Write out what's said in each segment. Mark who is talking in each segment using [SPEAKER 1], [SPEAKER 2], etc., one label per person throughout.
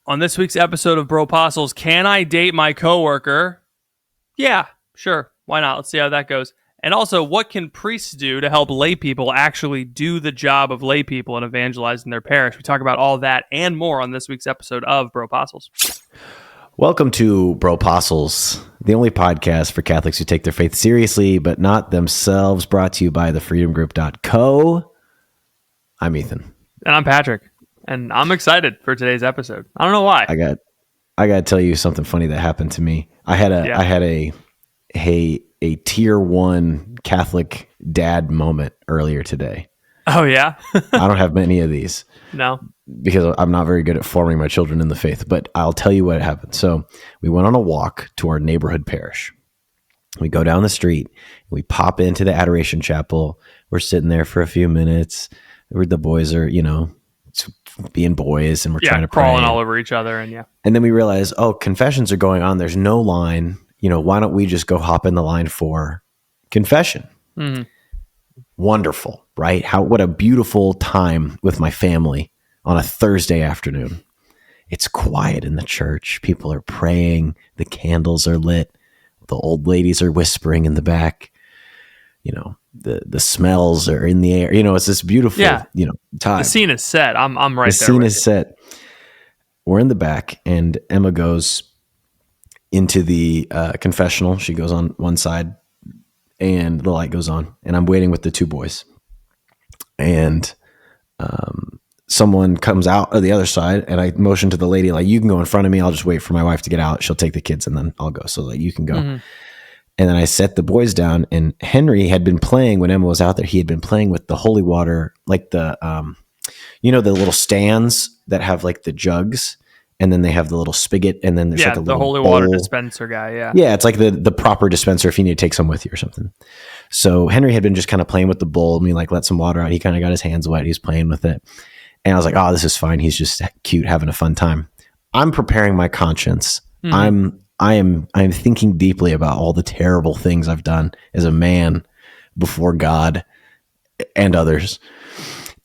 [SPEAKER 1] On this week's episode of Bropostles, can I date my coworker? Yeah, sure. Why not? Let's see how that goes. And also, what can priests do to help lay people actually do the job of lay people and evangelize in their parish? We talk about all that and more on this week's episode of Bropostles.
[SPEAKER 2] Welcome to Bropostles, the only podcast for Catholics who take their faith seriously, but not themselves, brought to you by thefreedomgroup.co. I'm Ethan.
[SPEAKER 1] And I'm Patrick. And I'm excited for today's episode. I don't know why.
[SPEAKER 2] I got to tell you something funny that happened to me. I had a tier 1 Catholic dad moment earlier today.
[SPEAKER 1] Oh yeah.
[SPEAKER 2] I don't have many of these.
[SPEAKER 1] No.
[SPEAKER 2] Because I'm not very good at forming my children in the faith, but I'll tell you what happened. So we went on a walk to our neighborhood parish. We go down the street, we pop into the Adoration Chapel. We're sitting there for a few minutes. The boys are, being boys, and we're trying to
[SPEAKER 1] crawling
[SPEAKER 2] pray.
[SPEAKER 1] all over each other, and
[SPEAKER 2] and then we realize, confessions are going on. There's no line. Why don't we just go hop in the line for confession?
[SPEAKER 1] Mm-hmm.
[SPEAKER 2] Wonderful, right? What a beautiful time with my family on a Thursday afternoon. It's quiet in the church. People are praying. The candles are lit. The old ladies are whispering in the back. The smells are in the air. It's this beautiful, time.
[SPEAKER 1] The scene is set. I'm right there.
[SPEAKER 2] The scene is set. We're in the back, and Emma goes into the confessional. She goes on one side, and the light goes on, and I'm waiting with the two boys. And someone comes out of the other side, and I motion to the lady, like, you can go in front of me. I'll just wait for my wife to get out. She'll take the kids, and then I'll go. So you can go. Mm-hmm. And then I set the boys down, and Henry had been playing when Emma was out there. He had been playing with the holy water, like the little stands that have like the jugs, and then they have the little spigot, and then there's like a little
[SPEAKER 1] holy
[SPEAKER 2] bowl.
[SPEAKER 1] Water dispenser guy. Yeah.
[SPEAKER 2] Yeah. It's like the proper dispenser if you need to take some with you or something. So Henry had been just kind of playing with the bowl. Let some water out. He kind of got his hands wet. He's playing with it. And I was like, oh, this is fine. He's just cute, having a fun time. I'm preparing my conscience. Mm-hmm. I'm thinking deeply about all the terrible things I've done as a man before God and others.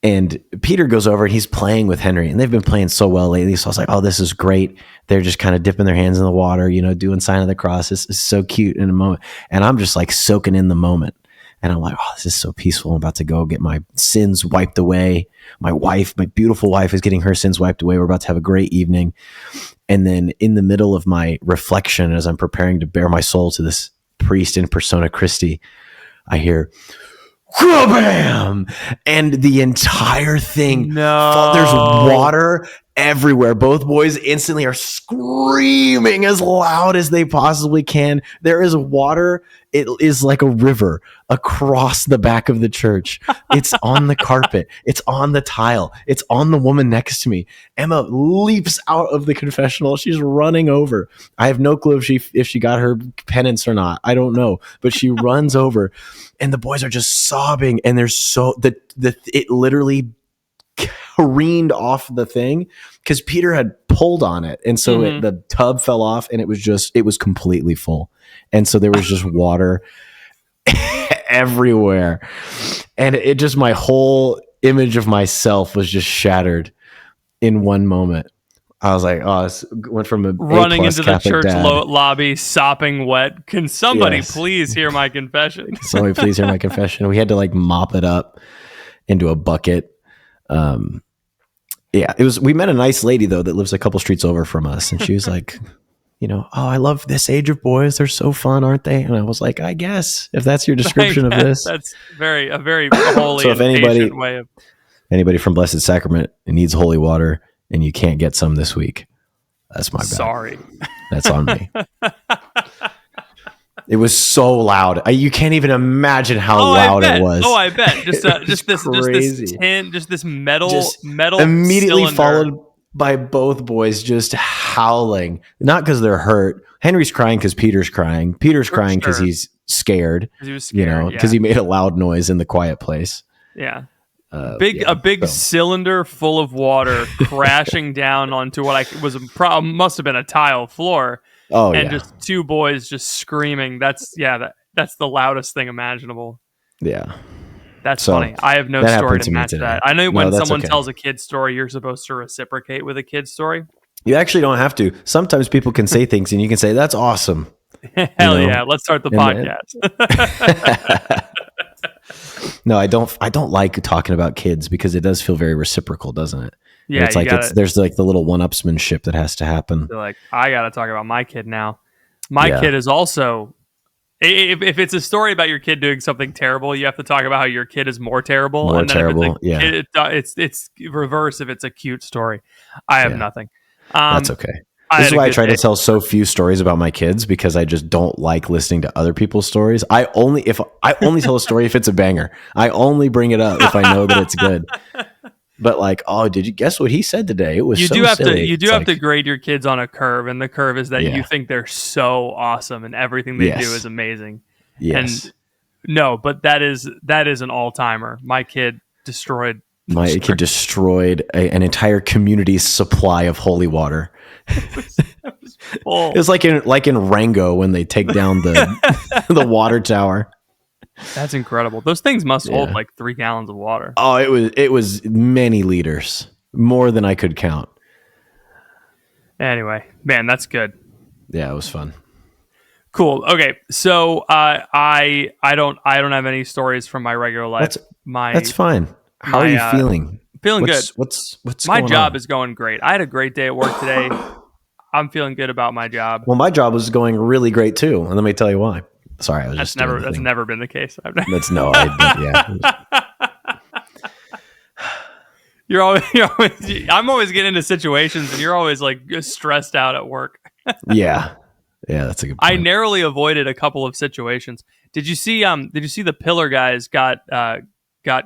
[SPEAKER 2] And Peter goes over and he's playing with Henry, and they've been playing so well lately. So I was like, oh, this is great. They're just kind of dipping their hands in the water, doing sign of the cross. It's so cute in a moment. And I'm just like soaking in the moment. And I'm like, oh, this is so peaceful. I'm about to go get my sins wiped away. My beautiful wife is getting her sins wiped away. We're about to have a great evening. And then in the middle of my reflection, as I'm preparing to bare my soul to this priest in persona Christi, I hear, bam! And the entire thing, there's water everywhere. Both boys instantly are screaming as loud as they possibly can. There is water. It is like a river across the back of the church. It's on the carpet. It's on the tile. It's on the woman next to me. Emma leaps out of the confessional. She's running over. I have no clue if she got her penance or not. I don't know. But she runs over, and the boys are just sobbing. And there's it literally careened off the thing because Peter had pulled on it, and so the tub fell off, and it was completely full, and so there was just water everywhere, and it just, my whole image of myself was just shattered in one moment. I was like, oh, this went from a
[SPEAKER 1] running into
[SPEAKER 2] Catholic
[SPEAKER 1] the church
[SPEAKER 2] dad.
[SPEAKER 1] Lobby, sopping wet. Can somebody please hear my confession?
[SPEAKER 2] Somebody please hear my confession. We had to mop it up into a bucket. We met a nice lady though that lives a couple streets over from us, and she was like, oh, I love this age of boys. They're so fun, aren't they? And I was like, I guess if that's your description of this,
[SPEAKER 1] that's a very holy.
[SPEAKER 2] So if
[SPEAKER 1] patient way of
[SPEAKER 2] anybody from Blessed Sacrament needs holy water and you can't get some this week, that's my bad.
[SPEAKER 1] Sorry,
[SPEAKER 2] that's on me. It was so loud. You can't even imagine how loud it was.
[SPEAKER 1] Oh, I bet. Just this metal
[SPEAKER 2] immediately
[SPEAKER 1] cylinder.
[SPEAKER 2] Followed by both boys just howling. Not because they're hurt. Henry's crying because Peter's crying. Peter's crying because he's scared.
[SPEAKER 1] He was scared,
[SPEAKER 2] because he made a loud noise in the quiet place.
[SPEAKER 1] Yeah. A big cylinder full of water crashing down onto what must have been a tile floor.
[SPEAKER 2] Oh,
[SPEAKER 1] and just two boys just screaming. That's the loudest thing imaginable.
[SPEAKER 2] Yeah.
[SPEAKER 1] That's funny. I have no story to match that. I know when someone tells a kid's story, you're supposed to reciprocate with a kid's story.
[SPEAKER 2] You actually don't have to. Sometimes people can say things and you can say, that's awesome.
[SPEAKER 1] Hell yeah. Let's start the podcast.
[SPEAKER 2] No, I don't like talking about kids because it does feel very reciprocal, doesn't it?
[SPEAKER 1] Yeah.
[SPEAKER 2] And it's like, there's like the little one-upsmanship that has to happen.
[SPEAKER 1] Like, I got to talk about my kid now. My kid is also, if it's a story about your kid doing something terrible, you have to talk about how your kid is more terrible.
[SPEAKER 2] More
[SPEAKER 1] and then
[SPEAKER 2] terrible.
[SPEAKER 1] Kid, it's reverse if it's a cute story. I have nothing.
[SPEAKER 2] That's okay. This is why I try to tell so few stories about my kids, because I just don't like listening to other people's stories. I only tell a story if it's a banger. I only bring it up if I know that it's good. But like, oh, did you guess what he said today? It was silly.
[SPEAKER 1] You do have to grade your kids on a curve, and the curve is that you think they're so awesome and everything they do is amazing.
[SPEAKER 2] Yes.
[SPEAKER 1] And no, but that is an all-timer. My kid destroyed
[SPEAKER 2] an entire community's supply of holy water. It was like in Rango when they take down the the water tower.
[SPEAKER 1] That's incredible. Those things must hold like 3 gallons of water.
[SPEAKER 2] Oh, it was many liters, more than I could count.
[SPEAKER 1] Anyway, man, that's good.
[SPEAKER 2] Yeah, it was fun.
[SPEAKER 1] Cool. Okay, so I don't have any stories from my regular life.
[SPEAKER 2] That's fine. How are you feeling?
[SPEAKER 1] Feeling good.
[SPEAKER 2] What's
[SPEAKER 1] my job is going great. I had a great day at work today. I'm feeling good about my job.
[SPEAKER 2] Well, my job was going really great too, and let me tell you why. Sorry, I was
[SPEAKER 1] that's never been the case. I'm always getting into situations, and you're always like stressed out at work.
[SPEAKER 2] Yeah, that's a good point.
[SPEAKER 1] I narrowly avoided a couple of situations. Did you see the Pillar guys got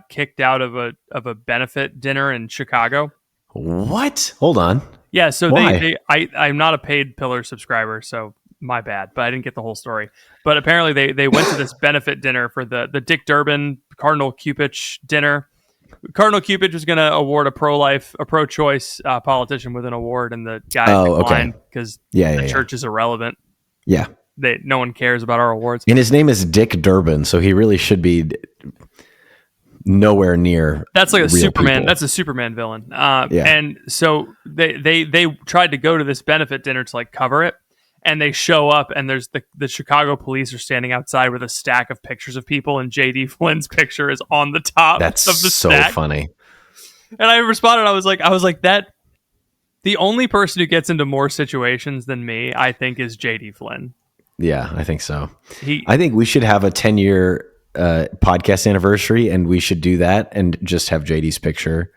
[SPEAKER 1] kicked out of a benefit dinner in Chicago?
[SPEAKER 2] What? Hold on.
[SPEAKER 1] Yeah, so I'm not a paid Pillar subscriber, so my bad, but I didn't get the whole story. But apparently they went to this benefit dinner for the Dick Durbin Cardinal Cupich dinner. Cardinal Cupich was going to award a pro-choice politician with an award, and the guy declined because the church is irrelevant.
[SPEAKER 2] Yeah.
[SPEAKER 1] No one cares about our awards.
[SPEAKER 2] And his name is Dick Durbin, so he really should be nowhere near.
[SPEAKER 1] That's like a Superman.
[SPEAKER 2] People.
[SPEAKER 1] That's a Superman villain. And so they tried to go to this benefit dinner to like cover it, and they show up, and there's the Chicago police are standing outside with a stack of pictures of people, and J.D. Flynn's picture is on the top.
[SPEAKER 2] That's
[SPEAKER 1] of the
[SPEAKER 2] so
[SPEAKER 1] stack.
[SPEAKER 2] Funny.
[SPEAKER 1] And I responded. I was like that. The only person who gets into more situations than me, I think, is J.D. Flynn.
[SPEAKER 2] Yeah, I think so. I think we should have a 10-year podcast anniversary, and we should do that and just have JD's picture.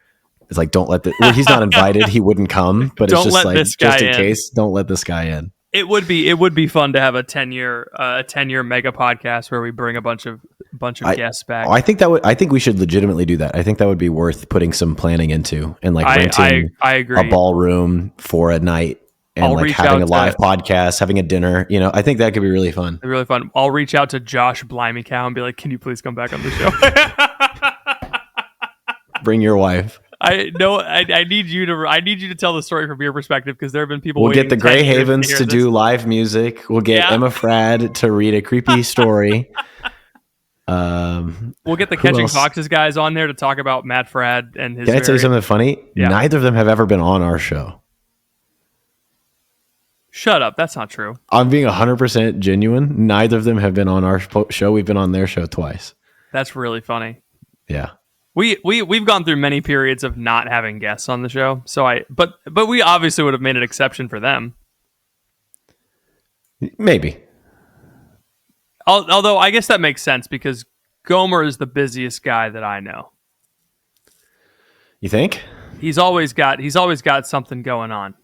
[SPEAKER 2] It's like, don't let he's not invited. He wouldn't come, but it's just like, just in case, don't let this guy in.
[SPEAKER 1] It would be fun to have a 10-year mega podcast where we bring a bunch of guests back.
[SPEAKER 2] I think we should legitimately do that. I think that would be worth putting some planning into, and like renting
[SPEAKER 1] I agree.
[SPEAKER 2] a ballroom for a night. And like having a live podcast, having a dinner, I think that could be really fun.
[SPEAKER 1] Really fun. I'll reach out to Josh Blimeycow and be like, "Can you please come back on the show?"
[SPEAKER 2] Bring your wife.
[SPEAKER 1] I need you to tell the story from your perspective, because there have been people.
[SPEAKER 2] We'll get the Grey Havens to do live music. We'll get Emma Fradd to read a creepy story.
[SPEAKER 1] We'll get the Catching Foxes guys on there to talk about Matt Fradd and his.
[SPEAKER 2] Can I tell you something funny? Yeah. Neither of them have ever been on our show.
[SPEAKER 1] Shut up. That's not true.
[SPEAKER 2] I'm being 100% genuine. Neither of them have been on our show. We've been on their show twice.
[SPEAKER 1] That's really funny.
[SPEAKER 2] Yeah.
[SPEAKER 1] We've gone through many periods of not having guests on the show. But we obviously would have made an exception for them.
[SPEAKER 2] Maybe.
[SPEAKER 1] Although I guess that makes sense, because Gomer is the busiest guy that I know.
[SPEAKER 2] You think?
[SPEAKER 1] He's always got something going on.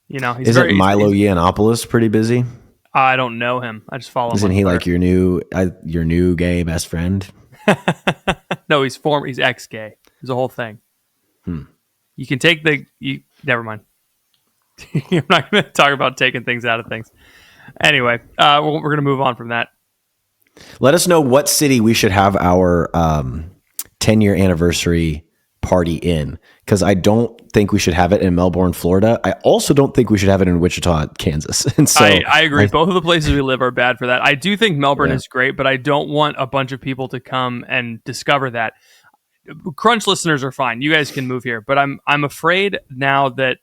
[SPEAKER 2] Isn't Milo Yiannopoulos pretty busy?
[SPEAKER 1] I don't know him. I just follow him.
[SPEAKER 2] Isn't he like your new gay best friend?
[SPEAKER 1] No, he's ex-gay. There's a whole thing. You can take never mind. I'm not going to talk about taking things out of things. Anyway, we're going to move on from that.
[SPEAKER 2] Let us know what city we should have our 10-year anniversary party in, because I don't think we should have it in Melbourne, Florida. I also don't think we should have it in Wichita, Kansas. And so
[SPEAKER 1] I agree. Both of the places we live are bad for that. I do think Melbourne is great, but I don't want a bunch of people to come and discover that. Crunch listeners are fine. You guys can move here, but I'm afraid now that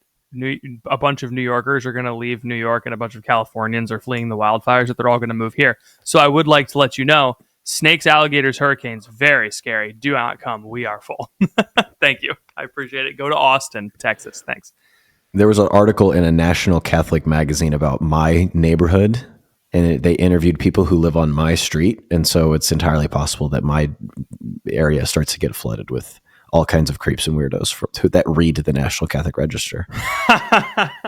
[SPEAKER 1] a bunch of New Yorkers are going to leave New York and a bunch of Californians are fleeing the wildfires, that they're all going to move here. So I would like to let you know, snakes, alligators, hurricanes, very scary. Do not come. We are full. Thank you. I appreciate it. Go to Austin, Texas. Thanks.
[SPEAKER 2] There was an article in a national Catholic magazine about my neighborhood, and they interviewed people who live on my street. And so it's entirely possible that my area starts to get flooded with all kinds of creeps and weirdos that read the National Catholic Register.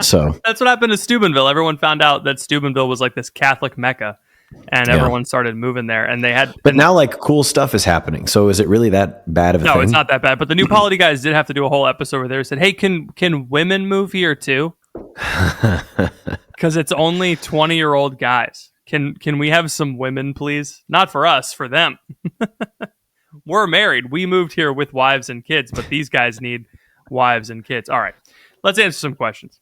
[SPEAKER 2] So
[SPEAKER 1] that's what happened to Steubenville. Everyone found out that Steubenville was like this Catholic Mecca, and everyone started moving there. And they had,
[SPEAKER 2] but now like cool stuff is happening. So is it really that bad of a thing?
[SPEAKER 1] No, it's not that bad. But the New Polity guys did have to do a whole episode where they said, "Hey, can women move here too?" Because it's only 20-year-old guys. Can we have some women, please? Not for us, for them. We're married. We moved here with wives and kids, but these guys need wives and kids. All right, let's answer some questions.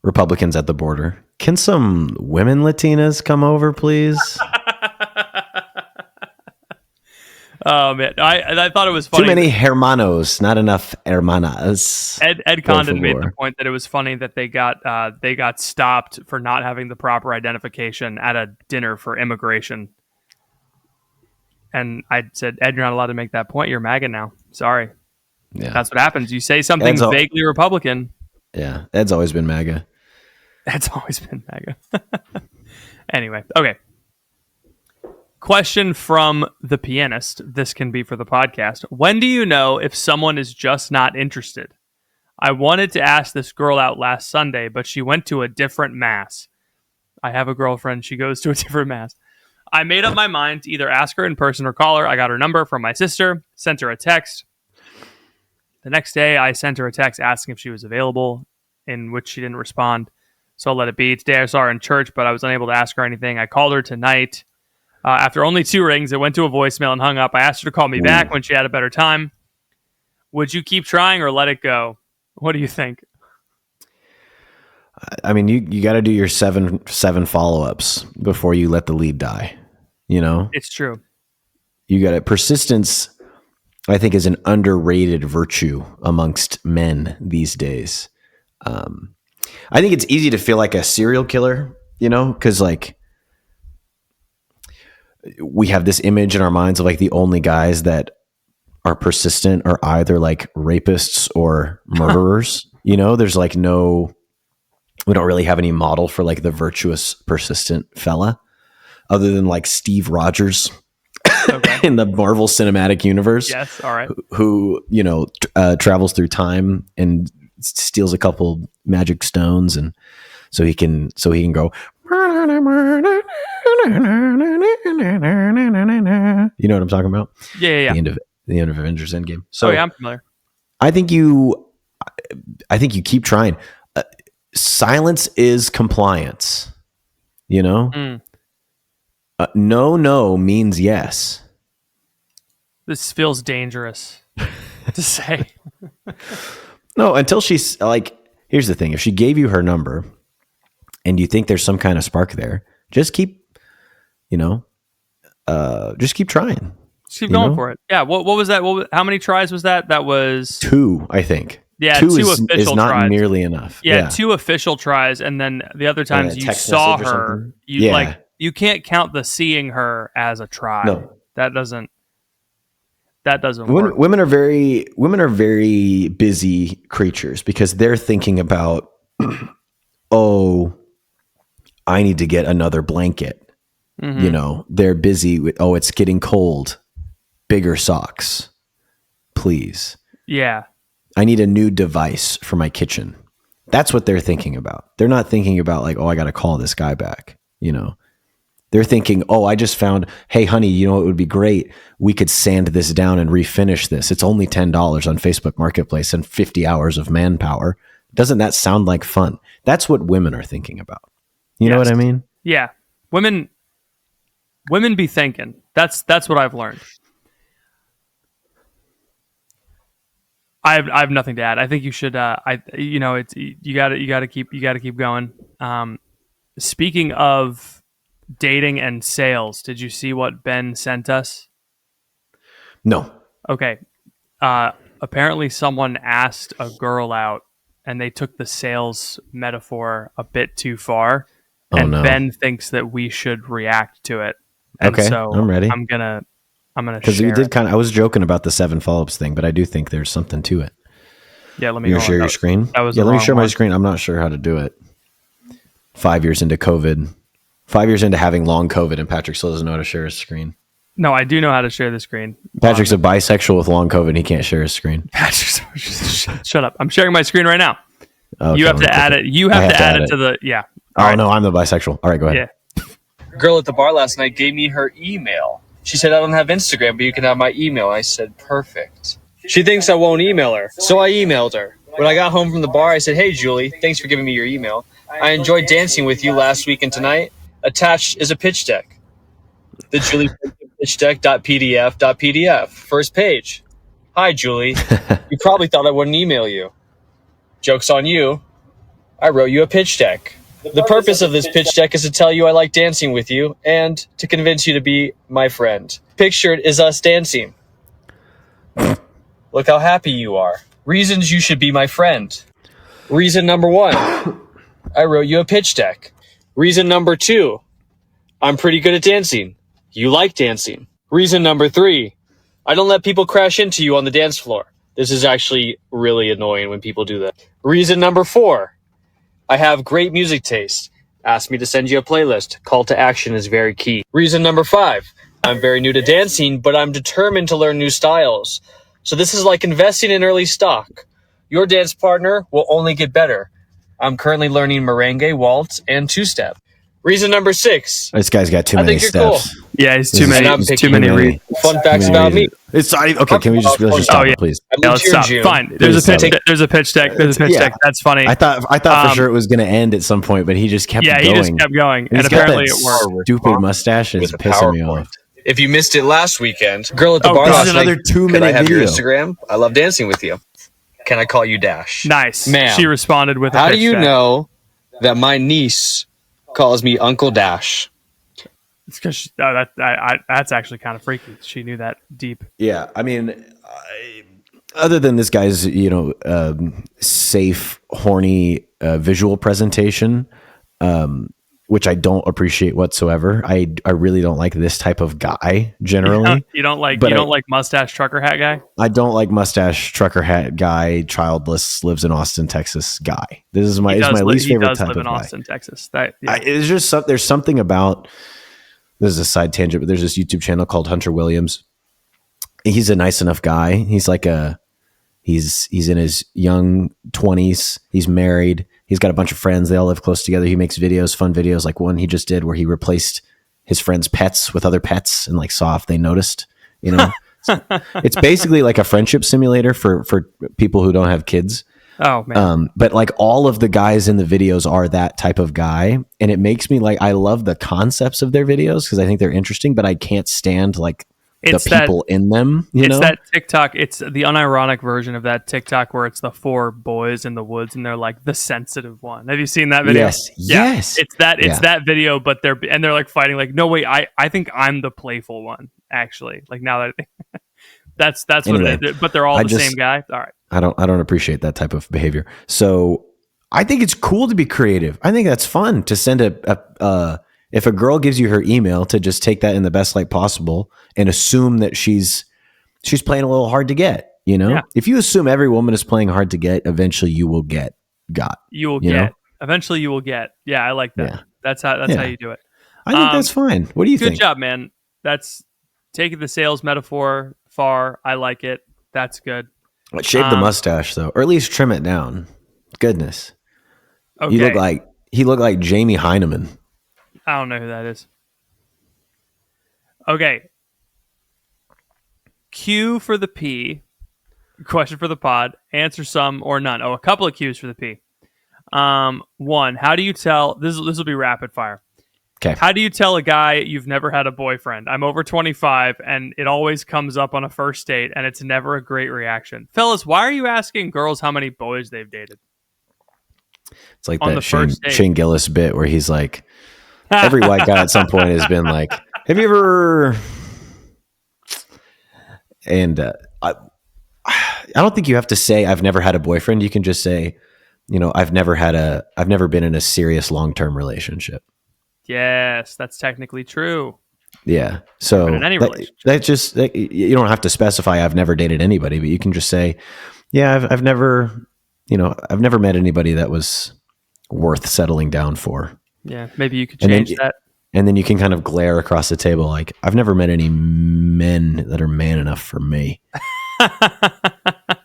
[SPEAKER 2] Republicans at the border. Can some women Latinas come over, please?
[SPEAKER 1] Oh man, I thought it was funny.
[SPEAKER 2] Too many hermanos, not enough hermanas.
[SPEAKER 1] Ed Condon made the point that it was funny that they got stopped for not having the proper identification at a dinner for immigration. And I said, Ed, you're not allowed to make that point. You're MAGA now. Sorry.
[SPEAKER 2] Yeah,
[SPEAKER 1] that's what happens. You say something vaguely Republican.
[SPEAKER 2] Yeah, Ed's always been MAGA.
[SPEAKER 1] Ed's always been MAGA. Anyway, okay. Question from the pianist. This can be for the podcast. When do you know if someone is just not interested? I wanted to ask this girl out last Sunday, but she went to a different mass. I have a girlfriend. She goes to a different mass. I made up my mind to either ask her in person or call her. I got her number from my sister, sent her a text. The next day, I sent her a text asking if she was available, in which she didn't respond. So I'll let it be. Today I saw her in church, but I was unable to ask her anything. I called her tonight. After only 2 rings, it went to a voicemail and hung up. I asked her to call me back when she had a better time. Would you keep trying or let it go? What do you think?
[SPEAKER 2] I mean, you got to do your seven follow-ups before you let the lead die. You know,
[SPEAKER 1] it's true.
[SPEAKER 2] You got it. Persistence, I think, is an underrated virtue amongst men these days. I think it's easy to feel like a serial killer, you know, because like we have this image in our minds of like the only guys that are persistent are either like rapists or murderers. You know, there's like we don't really have any model for like the virtuous, persistent fella other than like Steve Rogers in the Marvel Cinematic Universe.
[SPEAKER 1] Yes. All right.
[SPEAKER 2] Who you know, travels through time and steals a couple magic stones. And so he can go, you know what I'm talking about?
[SPEAKER 1] Yeah.
[SPEAKER 2] The end of Avengers Endgame. So
[SPEAKER 1] yeah, I'm familiar.
[SPEAKER 2] I think you keep trying. Silence is compliance, you know? No means yes.
[SPEAKER 1] This feels dangerous to say.
[SPEAKER 2] No, until she's like, here's the thing. If she gave you her number and you think there's some kind of spark there, just keep trying.
[SPEAKER 1] Just keep going for it. Yeah. What was that? How many tries was that? That was
[SPEAKER 2] 2, I think.
[SPEAKER 1] Yeah,
[SPEAKER 2] two
[SPEAKER 1] official
[SPEAKER 2] is not
[SPEAKER 1] tries.
[SPEAKER 2] nearly enough.
[SPEAKER 1] Yeah, 2 official tries, and then the other times you saw her, you can't count the seeing her as a try.
[SPEAKER 2] No,
[SPEAKER 1] that doesn't work.
[SPEAKER 2] Women are very busy creatures because they're thinking about, oh, I need to get another blanket. Mm-hmm. You know, they're busy with, oh, it's getting cold. Bigger socks, please.
[SPEAKER 1] Yeah.
[SPEAKER 2] I need a new device for my kitchen. That's what they're thinking about. They're not thinking about like, oh, I got to call this guy back. You know, they're thinking, oh, I just found, hey, honey, you know, it would be great. We could sand this down and refinish this. It's only $10 on Facebook Marketplace and 50 hours of manpower. Doesn't that sound like fun? That's what women are thinking about. You know what I mean?
[SPEAKER 1] Yeah. Women be thinking. That's what I've learned. I have nothing to add. I think you should. You gotta keep going. Speaking of dating and sales, did you see what Ben sent us?
[SPEAKER 2] No.
[SPEAKER 1] Okay. Apparently, someone asked a girl out and they took the sales metaphor a bit too far.
[SPEAKER 2] Oh,
[SPEAKER 1] And
[SPEAKER 2] no.
[SPEAKER 1] Ben thinks that we should react to it. And
[SPEAKER 2] Okay,
[SPEAKER 1] so
[SPEAKER 2] I'm ready.
[SPEAKER 1] I'm gonna
[SPEAKER 2] Because
[SPEAKER 1] share
[SPEAKER 2] we did
[SPEAKER 1] it.
[SPEAKER 2] I was joking about the 7 follow-ups thing, but I do think there's something to it.
[SPEAKER 1] Yeah, let me
[SPEAKER 2] You
[SPEAKER 1] go
[SPEAKER 2] gonna share
[SPEAKER 1] on.
[SPEAKER 2] your screen?
[SPEAKER 1] That was
[SPEAKER 2] Yeah,
[SPEAKER 1] the
[SPEAKER 2] let me
[SPEAKER 1] wrong
[SPEAKER 2] share my
[SPEAKER 1] one.
[SPEAKER 2] screen. I'm not sure how to do it. 5 years into COVID. 5 years into having long COVID, and Patrick still doesn't know how to share his screen.
[SPEAKER 1] No, I do know how to share the screen.
[SPEAKER 2] Patrick's a bisexual with long COVID, and he can't share his screen.
[SPEAKER 1] Patrick, shut up. I'm sharing my screen right now.
[SPEAKER 2] Okay,
[SPEAKER 1] You have to add it. You have to add it to the All right.
[SPEAKER 2] No, I'm the bisexual. All right, go ahead.
[SPEAKER 1] Yeah.
[SPEAKER 3] Girl at the bar last night gave me her email. She said, I don't have Instagram, but you can have my email. I said, perfect. She thinks I won't email her, so I emailed her. When I got home from the bar, I said, hey, Julie, thanks for giving me your email. I enjoyed dancing with you last week and tonight. Attached is a pitch deck. The Julie pitch deck.pdf.pdf. First page. Hi, Julie. You probably thought I wouldn't email you. Joke's on you. I wrote you a pitch deck. The purpose of this pitch deck is to tell you I like dancing with you and to convince you to be my friend. Pictured is us dancing. Look how happy you are. Reasons you should be my friend. Reason number 1, I wrote you a pitch deck. Reason number 2, I'm pretty good at dancing. You like dancing. Reason number 3, I don't let people crash into you on the dance floor. This is actually really annoying when people do that. Reason number 4, I have great music taste. Ask me to send you a playlist. Call to action is very key. Reason number 5, I'm very new to dancing, but I'm determined to learn new styles. So this is like investing in early stock. Your dance partner will only get better. I'm currently learning merengue, waltz, and two-step. Reason number 6.
[SPEAKER 2] This guy's got too many
[SPEAKER 3] think you're
[SPEAKER 2] steps.
[SPEAKER 3] cool.
[SPEAKER 1] Yeah, it's too many.
[SPEAKER 3] I'm
[SPEAKER 1] Too many reasons.
[SPEAKER 3] Fun facts about me.
[SPEAKER 2] It's okay. Can we just let's just stop it, please?
[SPEAKER 3] I
[SPEAKER 1] Yeah,
[SPEAKER 3] moved
[SPEAKER 1] let's
[SPEAKER 3] here in
[SPEAKER 1] stop.
[SPEAKER 3] June.
[SPEAKER 1] Fine. There's
[SPEAKER 2] Please
[SPEAKER 1] a pitch.
[SPEAKER 2] stop.
[SPEAKER 1] There's a pitch deck. There's a pitch
[SPEAKER 2] Yeah.
[SPEAKER 1] deck. That's funny.
[SPEAKER 2] I thought for sure it was going to end at some point, but he just kept
[SPEAKER 1] Yeah,
[SPEAKER 2] going.
[SPEAKER 1] he just kept going, and
[SPEAKER 2] He's got
[SPEAKER 1] apparently
[SPEAKER 2] that
[SPEAKER 1] it worked.
[SPEAKER 2] Stupid mustache is
[SPEAKER 3] With a
[SPEAKER 2] pissing me
[SPEAKER 3] PowerPoint.
[SPEAKER 2] off.
[SPEAKER 3] If you missed it last weekend, girl at the
[SPEAKER 1] Oh,
[SPEAKER 3] bar
[SPEAKER 1] this
[SPEAKER 3] last
[SPEAKER 1] is
[SPEAKER 2] another
[SPEAKER 3] night,
[SPEAKER 2] 2
[SPEAKER 3] could I
[SPEAKER 2] minute
[SPEAKER 3] have your
[SPEAKER 2] video.
[SPEAKER 3] Instagram? I love dancing with you. Can I call you Dash?
[SPEAKER 1] Nice.
[SPEAKER 3] Ma'am,
[SPEAKER 1] She responded with a
[SPEAKER 3] How do
[SPEAKER 1] pitch
[SPEAKER 3] you
[SPEAKER 1] deck.
[SPEAKER 3] know that my niece calls me Uncle Dash?
[SPEAKER 1] It's because that's actually kind of freaky. She knew that deep.
[SPEAKER 2] Yeah, I mean, other than this guy's safe, horny visual presentation, which I don't appreciate whatsoever. I really don't like this type of guy generally.
[SPEAKER 1] You don't like
[SPEAKER 2] But
[SPEAKER 1] like mustache trucker hat guy.
[SPEAKER 2] I don't like mustache trucker hat guy, childless, lives in Austin, Texas guy. This is my least favorite type
[SPEAKER 1] live
[SPEAKER 2] of
[SPEAKER 1] in
[SPEAKER 2] guy.
[SPEAKER 1] Austin, Texas. That yeah.
[SPEAKER 2] It's just there's something about this is a side tangent, but there's this YouTube channel called Hunter Williams. He's a nice enough guy. He's like he's in his young 20s. He's married. He's got a bunch of friends. They all live close together. He makes videos, fun videos, like one he just did where he replaced his friends' pets with other pets and like saw if they noticed. You know, it's basically like a friendship simulator for people who don't have kids.
[SPEAKER 1] Oh man.
[SPEAKER 2] But like all of the guys in the videos are that type of guy, and it makes me like I love the concepts of their videos because I think they're interesting, but I can't stand like
[SPEAKER 1] It's
[SPEAKER 2] the people in them. You
[SPEAKER 1] it's
[SPEAKER 2] know,
[SPEAKER 1] that TikTok. It's the unironic version of that TikTok where it's the 4 boys in the woods and they're like the sensitive one. Have you seen that video?
[SPEAKER 2] Yes,
[SPEAKER 1] Yeah.
[SPEAKER 2] yes.
[SPEAKER 1] It's that video, but they're like fighting. Like, no wait, I think I'm the playful one actually. Like now that that's
[SPEAKER 2] Anyway,
[SPEAKER 1] what it is. But they're all
[SPEAKER 2] I
[SPEAKER 1] the
[SPEAKER 2] just-
[SPEAKER 1] same guy. All right.
[SPEAKER 2] I don't appreciate that type of behavior. So I think it's cool to be creative. I think that's fun to send if a girl gives you her email to just take that in the best light possible and assume that she's playing a little hard to get, you know?
[SPEAKER 1] Yeah.
[SPEAKER 2] If you assume every woman is playing hard to get, eventually you will get got.
[SPEAKER 1] You will
[SPEAKER 2] You
[SPEAKER 1] get.
[SPEAKER 2] know?
[SPEAKER 1] Eventually you will get. Yeah, I like that.
[SPEAKER 2] Yeah.
[SPEAKER 1] That's how
[SPEAKER 2] Yeah.
[SPEAKER 1] you do it.
[SPEAKER 2] I think that's fine. What do you
[SPEAKER 1] Good
[SPEAKER 2] think?
[SPEAKER 1] job, man. That's taking the sales metaphor far. I like it. That's good.
[SPEAKER 2] Shave the mustache though, or at least trim it down. Goodness.
[SPEAKER 1] Okay.
[SPEAKER 2] He looked like Jamie Heineman.
[SPEAKER 1] I don't know who that is. Okay. Q for the P. Question for the pod. Answer some or none. Oh, a couple of Qs for the P. One, how do you tell this will be rapid fire.
[SPEAKER 2] Okay.
[SPEAKER 1] How do you tell a guy you've never had a boyfriend? I'm over 25 and it always comes up on a first date and it's never a great reaction. Fellas, why are you asking girls how many boys they've dated?
[SPEAKER 2] It's like
[SPEAKER 1] On
[SPEAKER 2] that
[SPEAKER 1] the first date.
[SPEAKER 2] Shane Gillis bit where he's like, every white guy at some point has been like, have you ever? And I don't think you have to say I've never had a boyfriend. You can just say I've never been in a serious long-term relationship.
[SPEAKER 1] Yes, that's technically true.
[SPEAKER 2] Yeah.
[SPEAKER 1] Been
[SPEAKER 2] So
[SPEAKER 1] in any relationship.
[SPEAKER 2] you don't have to specify I've never dated anybody, but you can just say, yeah, I've never, I've never met anybody that was worth settling down for.
[SPEAKER 1] Yeah, maybe you could
[SPEAKER 2] And then
[SPEAKER 1] change that.
[SPEAKER 2] And then you can kind of glare across the table like, I've never met any men that are man enough for me.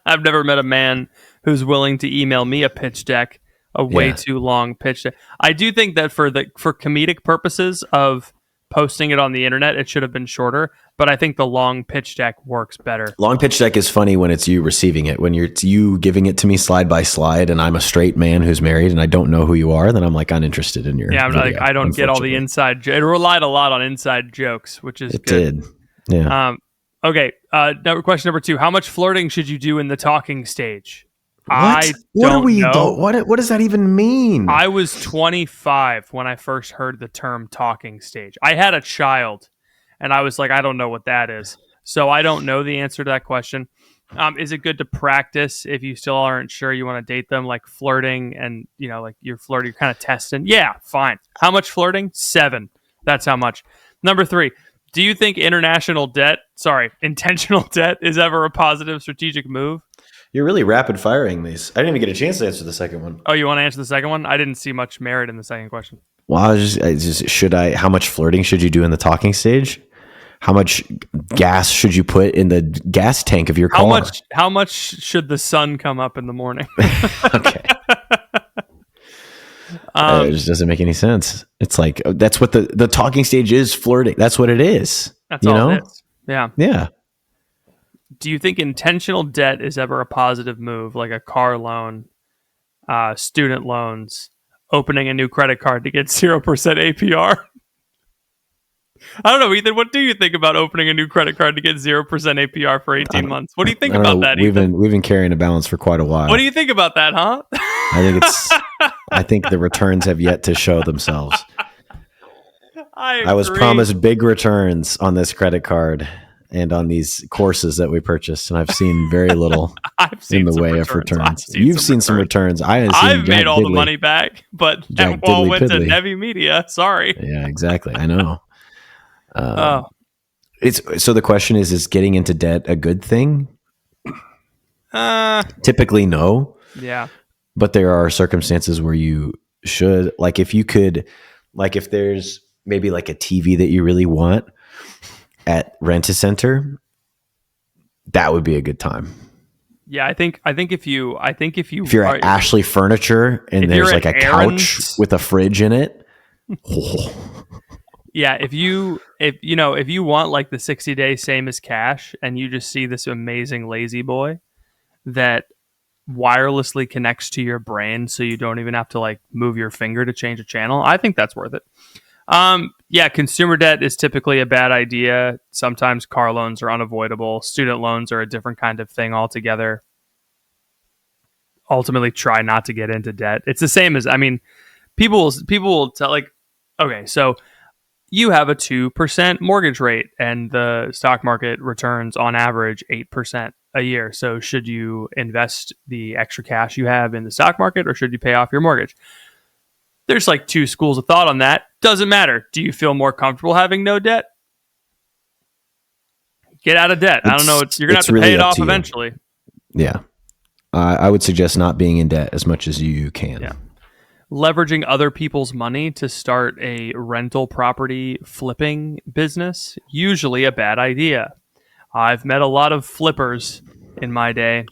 [SPEAKER 1] I've never met a man who's willing to email me a pitch deck, a way
[SPEAKER 2] Yeah.
[SPEAKER 1] too long pitch deck. I do think that for comedic purposes of posting it on the internet, it should have been shorter, but I think the long pitch deck works better.
[SPEAKER 2] Long pitch deck is funny when it's you receiving it. When it's you giving it to me slide by slide, and I'm a straight man who's married and I don't know who you are, then I'm like uninterested in your
[SPEAKER 1] Yeah,
[SPEAKER 2] video,
[SPEAKER 1] I don't get all the
[SPEAKER 2] unfortunately.
[SPEAKER 1] inside. It relied a lot on inside jokes, which is
[SPEAKER 2] It
[SPEAKER 1] good.
[SPEAKER 2] did. Yeah.
[SPEAKER 1] Okay. Question number 2: how much flirting should you do in the talking stage?
[SPEAKER 2] What? What are we? What does that even mean?
[SPEAKER 1] I was 25 when I first heard the term talking stage. I had a child, and I was like, I don't know what that is. So I don't know the answer to that question. Is it good to practice if you still aren't sure you want to date them, like flirting and, like you're flirting, you're kind of testing? Yeah, fine. How much flirting? 7. That's how much. Number 3, do you think intentional debt is ever a positive strategic move?
[SPEAKER 2] You're really rapid firing these. I didn't even get a chance to answer the second one.
[SPEAKER 1] Oh, you want to answer the second one? I didn't see much merit in the second question.
[SPEAKER 2] Well, how much flirting should you do in the talking stage? How much gas should you put in the gas tank of your car?
[SPEAKER 1] How much should the sun come up in the morning?
[SPEAKER 2] Okay. It just doesn't make any sense. It's like, that's what the talking stage is, flirting. That's what it is.
[SPEAKER 1] That's all it is. Yeah.
[SPEAKER 2] Yeah.
[SPEAKER 1] Do you think intentional debt is ever a positive move, like a car loan, student loans, opening a new credit card to get 0% APR? I don't know, Ethan. What do you think about opening a new credit card to get 0% APR for 18 months? What do you think about that, Ethan?
[SPEAKER 2] We've been carrying a balance for quite a while.
[SPEAKER 1] What do you think about that, huh?
[SPEAKER 2] I think the returns have yet to show themselves.
[SPEAKER 1] I
[SPEAKER 2] was promised big returns on this credit card and on these courses that we purchased, and I've seen very little in the way of returns. You've seen some returns.
[SPEAKER 1] I've made all the money back, but that all went to Nevi Media. Sorry.
[SPEAKER 2] Yeah, exactly. I know. So the question is getting into debt a good thing? Typically, no.
[SPEAKER 1] Yeah.
[SPEAKER 2] But there are circumstances where you should, like if there's maybe like a TV that you really want at Rent-A-Center, that would be a good time.
[SPEAKER 1] Yeah, I think if you're
[SPEAKER 2] at Ashley Furniture and there's like a couch with a fridge in it.
[SPEAKER 1] Yeah, if you want like the 60-day same as cash and you just see this amazing lazy boy that wirelessly connects to your brain so you don't even have to like move your finger to change a channel, I think that's worth it. Yeah, consumer debt is typically a bad idea. Sometimes car loans are unavoidable. Student loans are a different kind of thing altogether. Ultimately, try not to get into debt. It's the same as, people will tell, like, okay, so you have a 2% mortgage rate and the stock market returns on average 8% a year. So should you invest the extra cash you have in the stock market or should you pay off your mortgage? There's like 2 schools of thought on that. Doesn't matter. Do you feel more comfortable having no debt? Get out of debt. I don't know. You're going to have to pay it off eventually.
[SPEAKER 2] Yeah. I would suggest not being in debt as much as you can.
[SPEAKER 1] Yeah. Leveraging other people's money to start a rental property flipping business, usually a bad idea. I've met a lot of flippers in my day,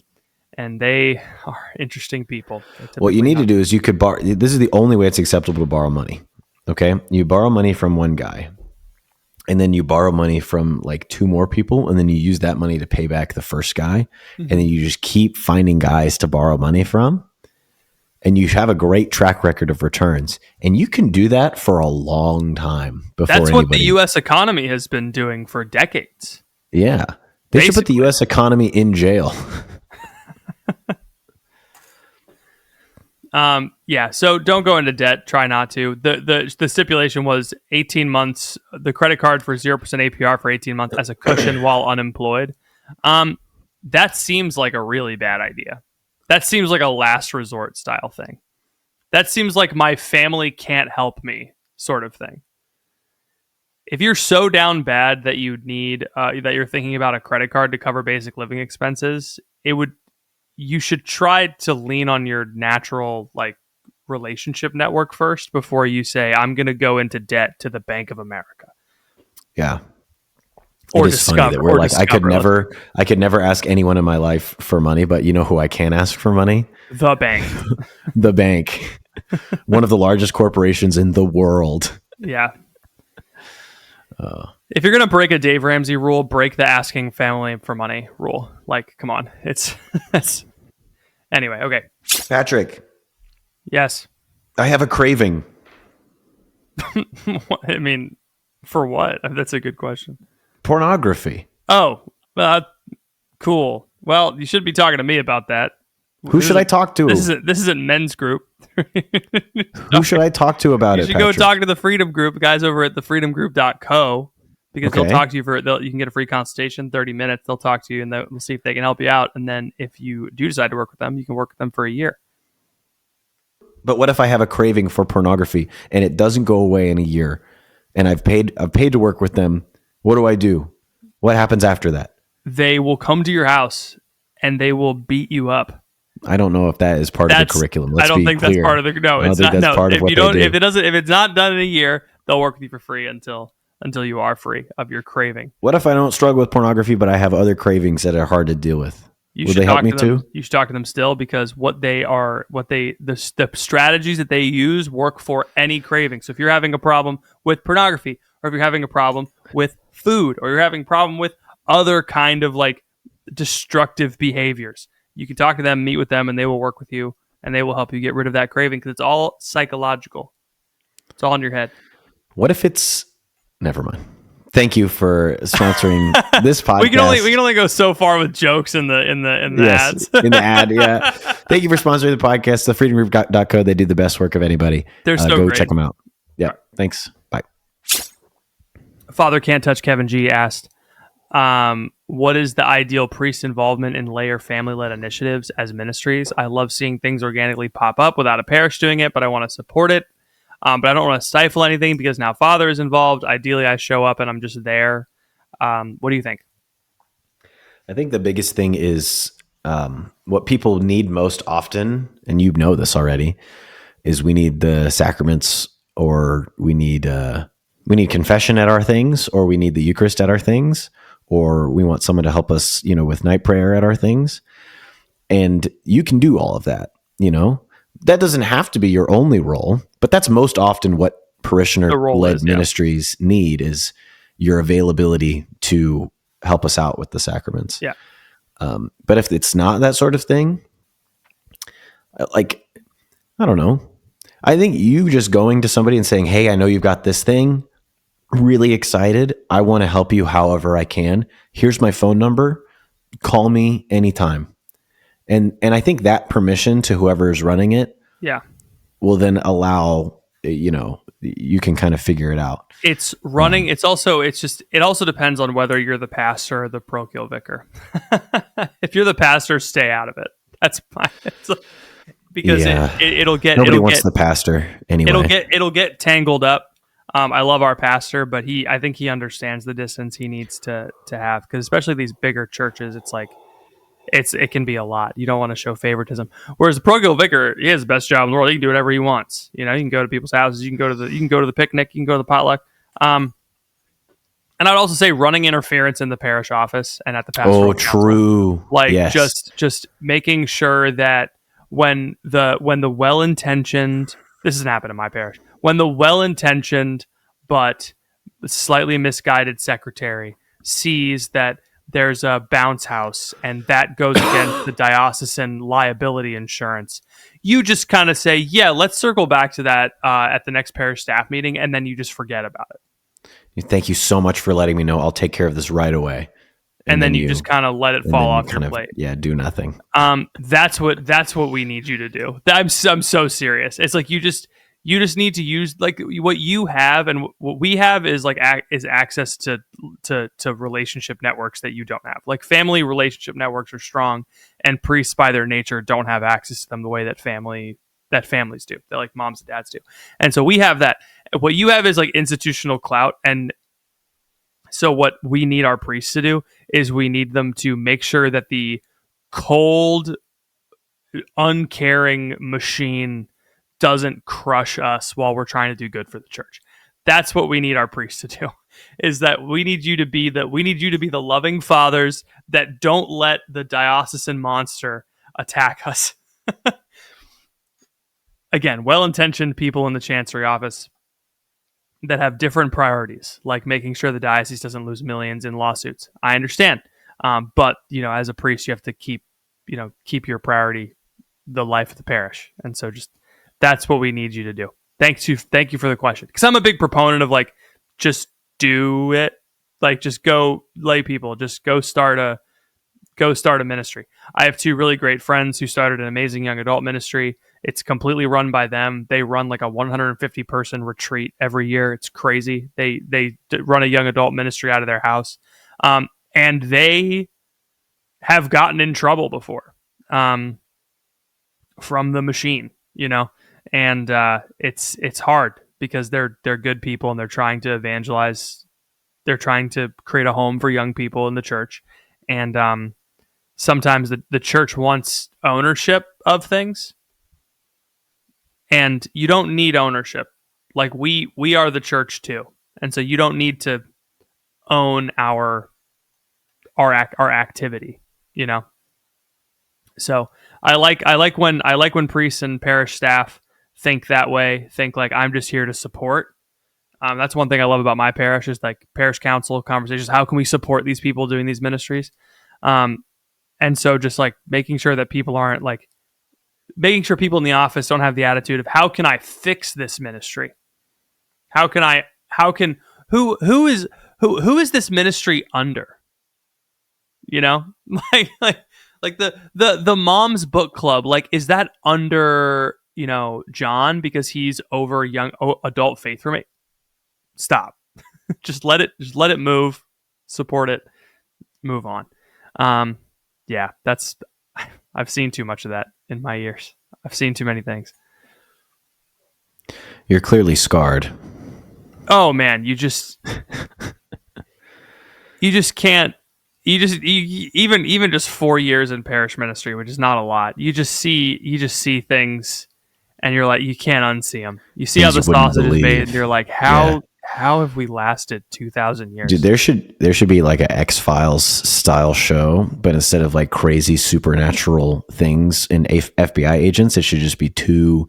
[SPEAKER 1] and they are interesting people.
[SPEAKER 2] What you need to do is you could borrow. This is the only way it's acceptable to borrow money. Okay. You borrow money from one guy and then you borrow money from like 2 more people. And then you use that money to pay back the first guy. Mm-hmm. And then you just keep finding guys to borrow money from. And you have a great track record of returns. And you can do that for a long time before
[SPEAKER 1] That's what the U.S. economy has been doing for decades.
[SPEAKER 2] Yeah. They should put the U.S. economy in jail.
[SPEAKER 1] Yeah, so don't go into debt. Try not to. The stipulation was 18 months, the credit card for 0% APR for 18 months as a cushion while unemployed. That seems like a really bad idea. That seems like a last resort style thing. That seems like my family can't help me sort of thing. If you're so down bad that you need that you're thinking about a credit card to cover basic living expenses, you should try to lean on your natural like relationship network first before you say I'm going to go into debt to the Bank of America.
[SPEAKER 2] Yeah.
[SPEAKER 1] Or
[SPEAKER 2] it is funny that we're like I could never ask anyone in my life for money, but you know who I can ask for money?
[SPEAKER 1] The bank.
[SPEAKER 2] The bank. One of the largest corporations in the world.
[SPEAKER 1] Yeah. If you're gonna break a Dave Ramsey rule, break the asking family for money rule. Like, come on, that's anyway. Okay,
[SPEAKER 2] Patrick,
[SPEAKER 1] yes.
[SPEAKER 2] I have a craving.
[SPEAKER 1] I mean, for what? That's a good question.
[SPEAKER 2] Pornography.
[SPEAKER 1] Oh, cool. Well, you should be talking to me about that.
[SPEAKER 2] Who should I talk to?
[SPEAKER 1] This isn't men's group.
[SPEAKER 2] Who should I talk to about it?
[SPEAKER 1] You should go talk to the Freedom Group, the guys over at thefreedomgroup.co, because they'll talk to you you can get a free consultation, 30 minutes. They'll talk to you and they'll see if they can help you out. And then if you do decide to work with them, you can work with them for a year.
[SPEAKER 2] But what if I have a craving for pornography and it doesn't go away in a year, and I've paid to work with them? What do I do? What happens after that?
[SPEAKER 1] They will come to your house and they will beat you up.
[SPEAKER 2] I don't know if that is part of the curriculum.
[SPEAKER 1] I don't think that's part of the. No, it's not. No,
[SPEAKER 2] part of what they do.
[SPEAKER 1] If it's not done in a year, they'll work with you for free until you are free of your craving.
[SPEAKER 2] What if I don't struggle with pornography, but I have other cravings that are hard to deal with? Would they help me too?
[SPEAKER 1] You should talk to them still, because the strategies that they use work for any craving. So if you're having a problem with pornography, or if you're having a problem with food, or you're having a problem with other kind of like destructive behaviors, you can talk to them, meet with them, and they will work with you, and they will help you get rid of that craving, because it's all psychological. It's all in your head.
[SPEAKER 2] What if it's... Never mind. Thank you for sponsoring this podcast.
[SPEAKER 1] we can only go so far with jokes in the ads.
[SPEAKER 2] In the ad, yeah. Thank you for sponsoring the podcast. The freedomgroup.co. They do the best work of anybody.
[SPEAKER 1] They're so
[SPEAKER 2] go
[SPEAKER 1] great.
[SPEAKER 2] Check them out. Yeah. Thanks. Bye.
[SPEAKER 1] Father Can't Touch Kevin G asked, what is the ideal priest involvement in lay or family-led initiatives as ministries? I love seeing things organically pop up without a parish doing it, but I want to support it. But I don't want to stifle anything because now Father is involved. Ideally, I show up and I'm just there. What do you think?
[SPEAKER 2] I think the biggest thing is what people need most often, and you know this already, is we need the sacraments, or we need confession at our things, or we need the Eucharist at our things, or we want someone to help us, with night prayer at our things. And you can do all of that, That doesn't have to be your only role, but that's most often what parishioner-led ministries need, is your availability to help us out with the sacraments.
[SPEAKER 1] Yeah.
[SPEAKER 2] But if it's not that sort of thing, like, I don't know. I think you just going to somebody and saying, hey, I know you've got this thing. Really excited. I want to help you however I can. Here's my phone number. Call me anytime. And I think that permission to whoever is running it, will then allow, you can kind of figure it out.
[SPEAKER 1] It's running. It also depends on whether you're the pastor or the parochial vicar. If you're the pastor, stay out of it. That's fine. Because it'll get,
[SPEAKER 2] nobody wants the pastor anyway.
[SPEAKER 1] It'll get tangled up. I love our pastor, but I think he understands the distance he needs to have, because especially these bigger churches, it's like, it can be a lot. You don't want to show favoritism. Whereas the parochial vicar, he has the best job in the world. He can do whatever he wants. You can go to people's houses. You can go to the picnic. You can go to the potluck. And I'd also say running interference in the parish office and at the pastoral council.
[SPEAKER 2] True.
[SPEAKER 1] Like,
[SPEAKER 2] yes.
[SPEAKER 1] just making sure that when the well-intentioned, this hasn't happened in my parish, when the well-intentioned but slightly misguided secretary sees that there's a bounce house and that goes against the diocesan liability insurance, you just kind of say, yeah, let's circle back to that at the next parish staff meeting, and then you just forget about it.
[SPEAKER 2] Thank you so much for letting me know. I'll take care of this right away.
[SPEAKER 1] And then you just kind of let it fall off your plate.
[SPEAKER 2] Do nothing.
[SPEAKER 1] That's what we need you to do. I'm so serious. It's like you You just need to use like what you have, and what we have is like is access to relationship networks that you don't have. Like family relationship networks are strong, and priests by their nature don't have access to them the way that families do. They're like moms and dads do, and so we have that. What you have is like institutional clout, and so what we need our priests to do is we need them to make sure that the cold, uncaring machine doesn't crush us while we're trying to do good for the church. That's what we need our priests to do. Is that we need you to be the loving fathers that don't let the diocesan monster attack us. Again, well-intentioned people in the chancery office that have different priorities, like making sure the diocese doesn't lose millions in lawsuits. I understand, but as a priest, you have to keep your priority the life of the parish, and so just that's what we need you to do. Thank you for the question, because I'm a big proponent of like just do it, like just go lay people, just go start a ministry. I have two really great friends who started an amazing young adult ministry. It's completely run by them. They run like a 150 person retreat every year. It's crazy. They run a young adult ministry out of their house, and they have gotten in trouble before from the machine, and it's hard because they're good people and they're trying to evangelize. They're trying to create a home for young people in the church, and sometimes the church wants ownership of things. And you don't need ownership. Like we are the church too, and so you don't need to own our activity. So I like when priests and parish staff think that way. Think like I'm just here to support. That's one thing I love about my parish is like parish council conversations. How can we support these people doing these ministries? And so just like making sure that people aren't like. Making sure people in the office don't have the attitude of how can I fix this ministry? Who is this ministry under? Like the mom's book club, like is that under, John because he's over young adult faith for me? Stop. just let it move, support it, move on. Yeah, I've seen too much of that in my years. I've seen too many things.
[SPEAKER 2] You're clearly scarred.
[SPEAKER 1] Oh man, you just can't. Even just 4 years in parish ministry, which is not a lot. You just see things, and you're like, you can't unsee them. You see how the sausage is made, and you're like, how have we lasted 2,000 years?
[SPEAKER 2] Dude, there should be like an X-Files style show, but instead of like crazy supernatural things and FBI agents, it should just be two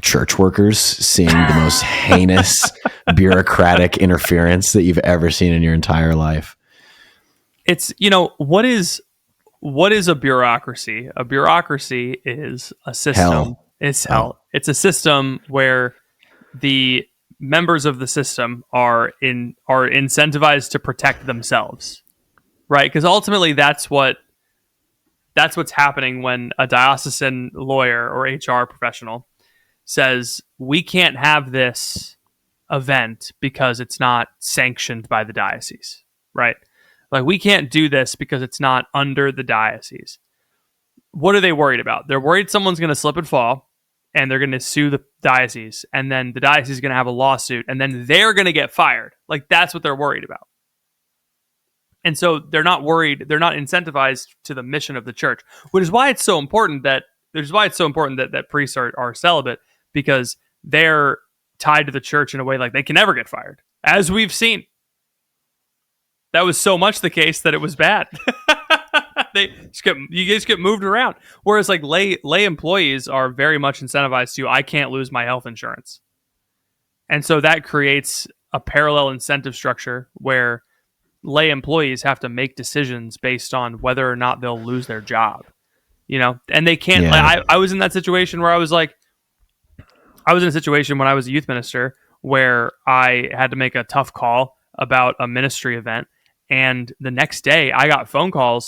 [SPEAKER 2] church workers seeing the most heinous bureaucratic interference that you've ever seen in your entire life.
[SPEAKER 1] It's, what is a bureaucracy? A bureaucracy is a system.
[SPEAKER 2] Hell.
[SPEAKER 1] It's hell. It's a system where the members of the system are incentivized to protect themselves, right? Because ultimately that's what's happening when a diocesan lawyer or HR professional says we can't have this event because it's not sanctioned by the diocese, right? Like we can't do this because it's not under the diocese. What are they worried about? They're worried someone's going to slip and fall, and they're going to sue the diocese, and then the diocese is going to have a lawsuit, and then they're going to get fired. Like that's what they're worried about. And so they're not worried. They're not incentivized to the mission of the church, which is why it's so important that priests are celibate, because they're tied to the church in a way like they can never get fired, as we've seen. That was so much the case that it was bad. You guys get moved around. Whereas like lay employees are very much incentivized to, I can't lose my health insurance. And so that creates a parallel incentive structure where lay employees have to make decisions based on whether or not they'll lose their job, and they can't.
[SPEAKER 2] Yeah.
[SPEAKER 1] I was in that situation where I was in a situation when I was a youth minister where I had to make a tough call about a ministry event. And the next day I got a phone call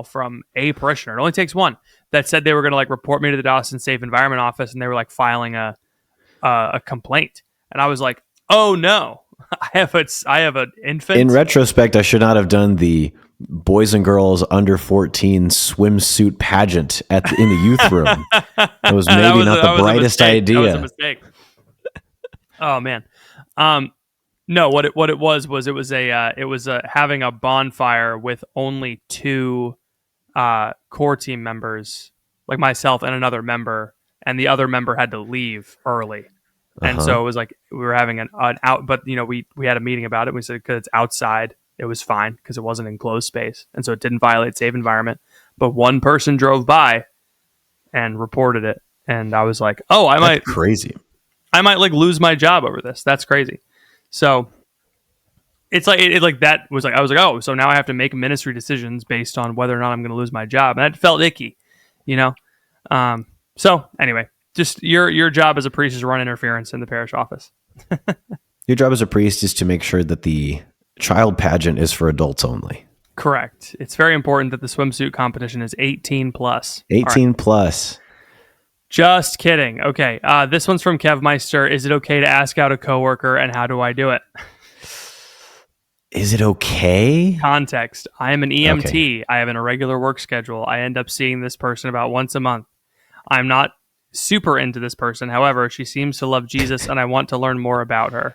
[SPEAKER 1] from a parishioner. It only takes one, that said they were going to like report me to the Dawson Safe Environment office, and they were like filing a complaint. And I was like, oh no, I have an infant.
[SPEAKER 2] In retrospect, I should not have done the boys and girls under 14 swimsuit pageant in the youth room. It was maybe not the brightest idea.
[SPEAKER 1] That was a mistake. Oh man. No, what it was having a bonfire with only 2 core team members, like myself and another member, and the other member had to leave early. And so it was like we were having an out, but we had a meeting about it. We said because it's outside, it was fine because it wasn't enclosed space, and so it didn't violate safe environment. But one person drove by and reported it, and I was like, "Oh,
[SPEAKER 2] That's crazy.
[SPEAKER 1] I might like lose my job over this. That's crazy." So it's like it like that was like I was like, "Oh, so now I have to make ministry decisions based on whether or not I'm going to lose my job," and that felt icky, So anyway. Just your job as a priest is to run interference in the parish office.
[SPEAKER 2] Your job as a priest is to make sure that the child pageant is for adults only.
[SPEAKER 1] Correct. It's very important that the swimsuit competition is 18 plus.
[SPEAKER 2] 18 plus.
[SPEAKER 1] Just kidding. Okay. This one's from Kevmeister. Is it okay to ask out a coworker, and how do I do it?
[SPEAKER 2] Is it okay?
[SPEAKER 1] Context. I am an EMT.
[SPEAKER 2] Okay.
[SPEAKER 1] I have an irregular work schedule. I end up seeing this person about once a month. I'm not super into this person. However, she seems to love Jesus, and I want to learn more about her.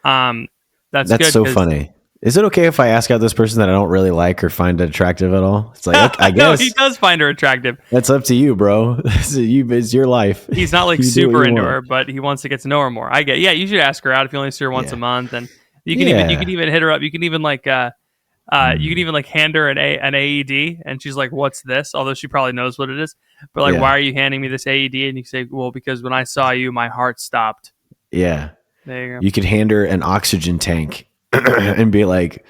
[SPEAKER 1] That's good,
[SPEAKER 2] so funny. Is it okay if I ask out this person that I don't really like or find attractive at all? It's like, okay, I guess.
[SPEAKER 1] No, he does find her attractive.
[SPEAKER 2] That's up to you, bro. It's your life.
[SPEAKER 1] He's not like super into her, but he wants to get to know her more. I get. Yeah, you should ask her out if you only see her once a month, and you can even hit her up. You can even like you can even like hand her an AED, and she's like, "What's this?" Although she probably knows what it is. But like, why are you handing me this AED? And you say, "Well, because when I saw you, my heart stopped."
[SPEAKER 2] Yeah.
[SPEAKER 1] There you go.
[SPEAKER 2] You could hand her an oxygen tank and be like,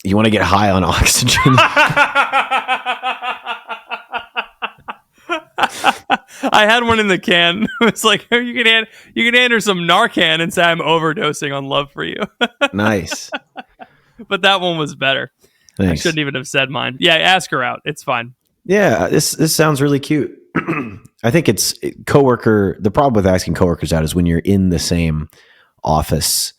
[SPEAKER 2] "You want to get high on oxygen?"
[SPEAKER 1] I had one in the can. It's like you can hand her some Narcan and say, "I'm overdosing on love for you."
[SPEAKER 2] Nice.
[SPEAKER 1] But that one was better. Thanks. I shouldn't even have said mine. Yeah, ask her out. It's fine.
[SPEAKER 2] Yeah, this sounds really cute. I think it's coworker. The problem with asking coworkers out is when you're in the same office.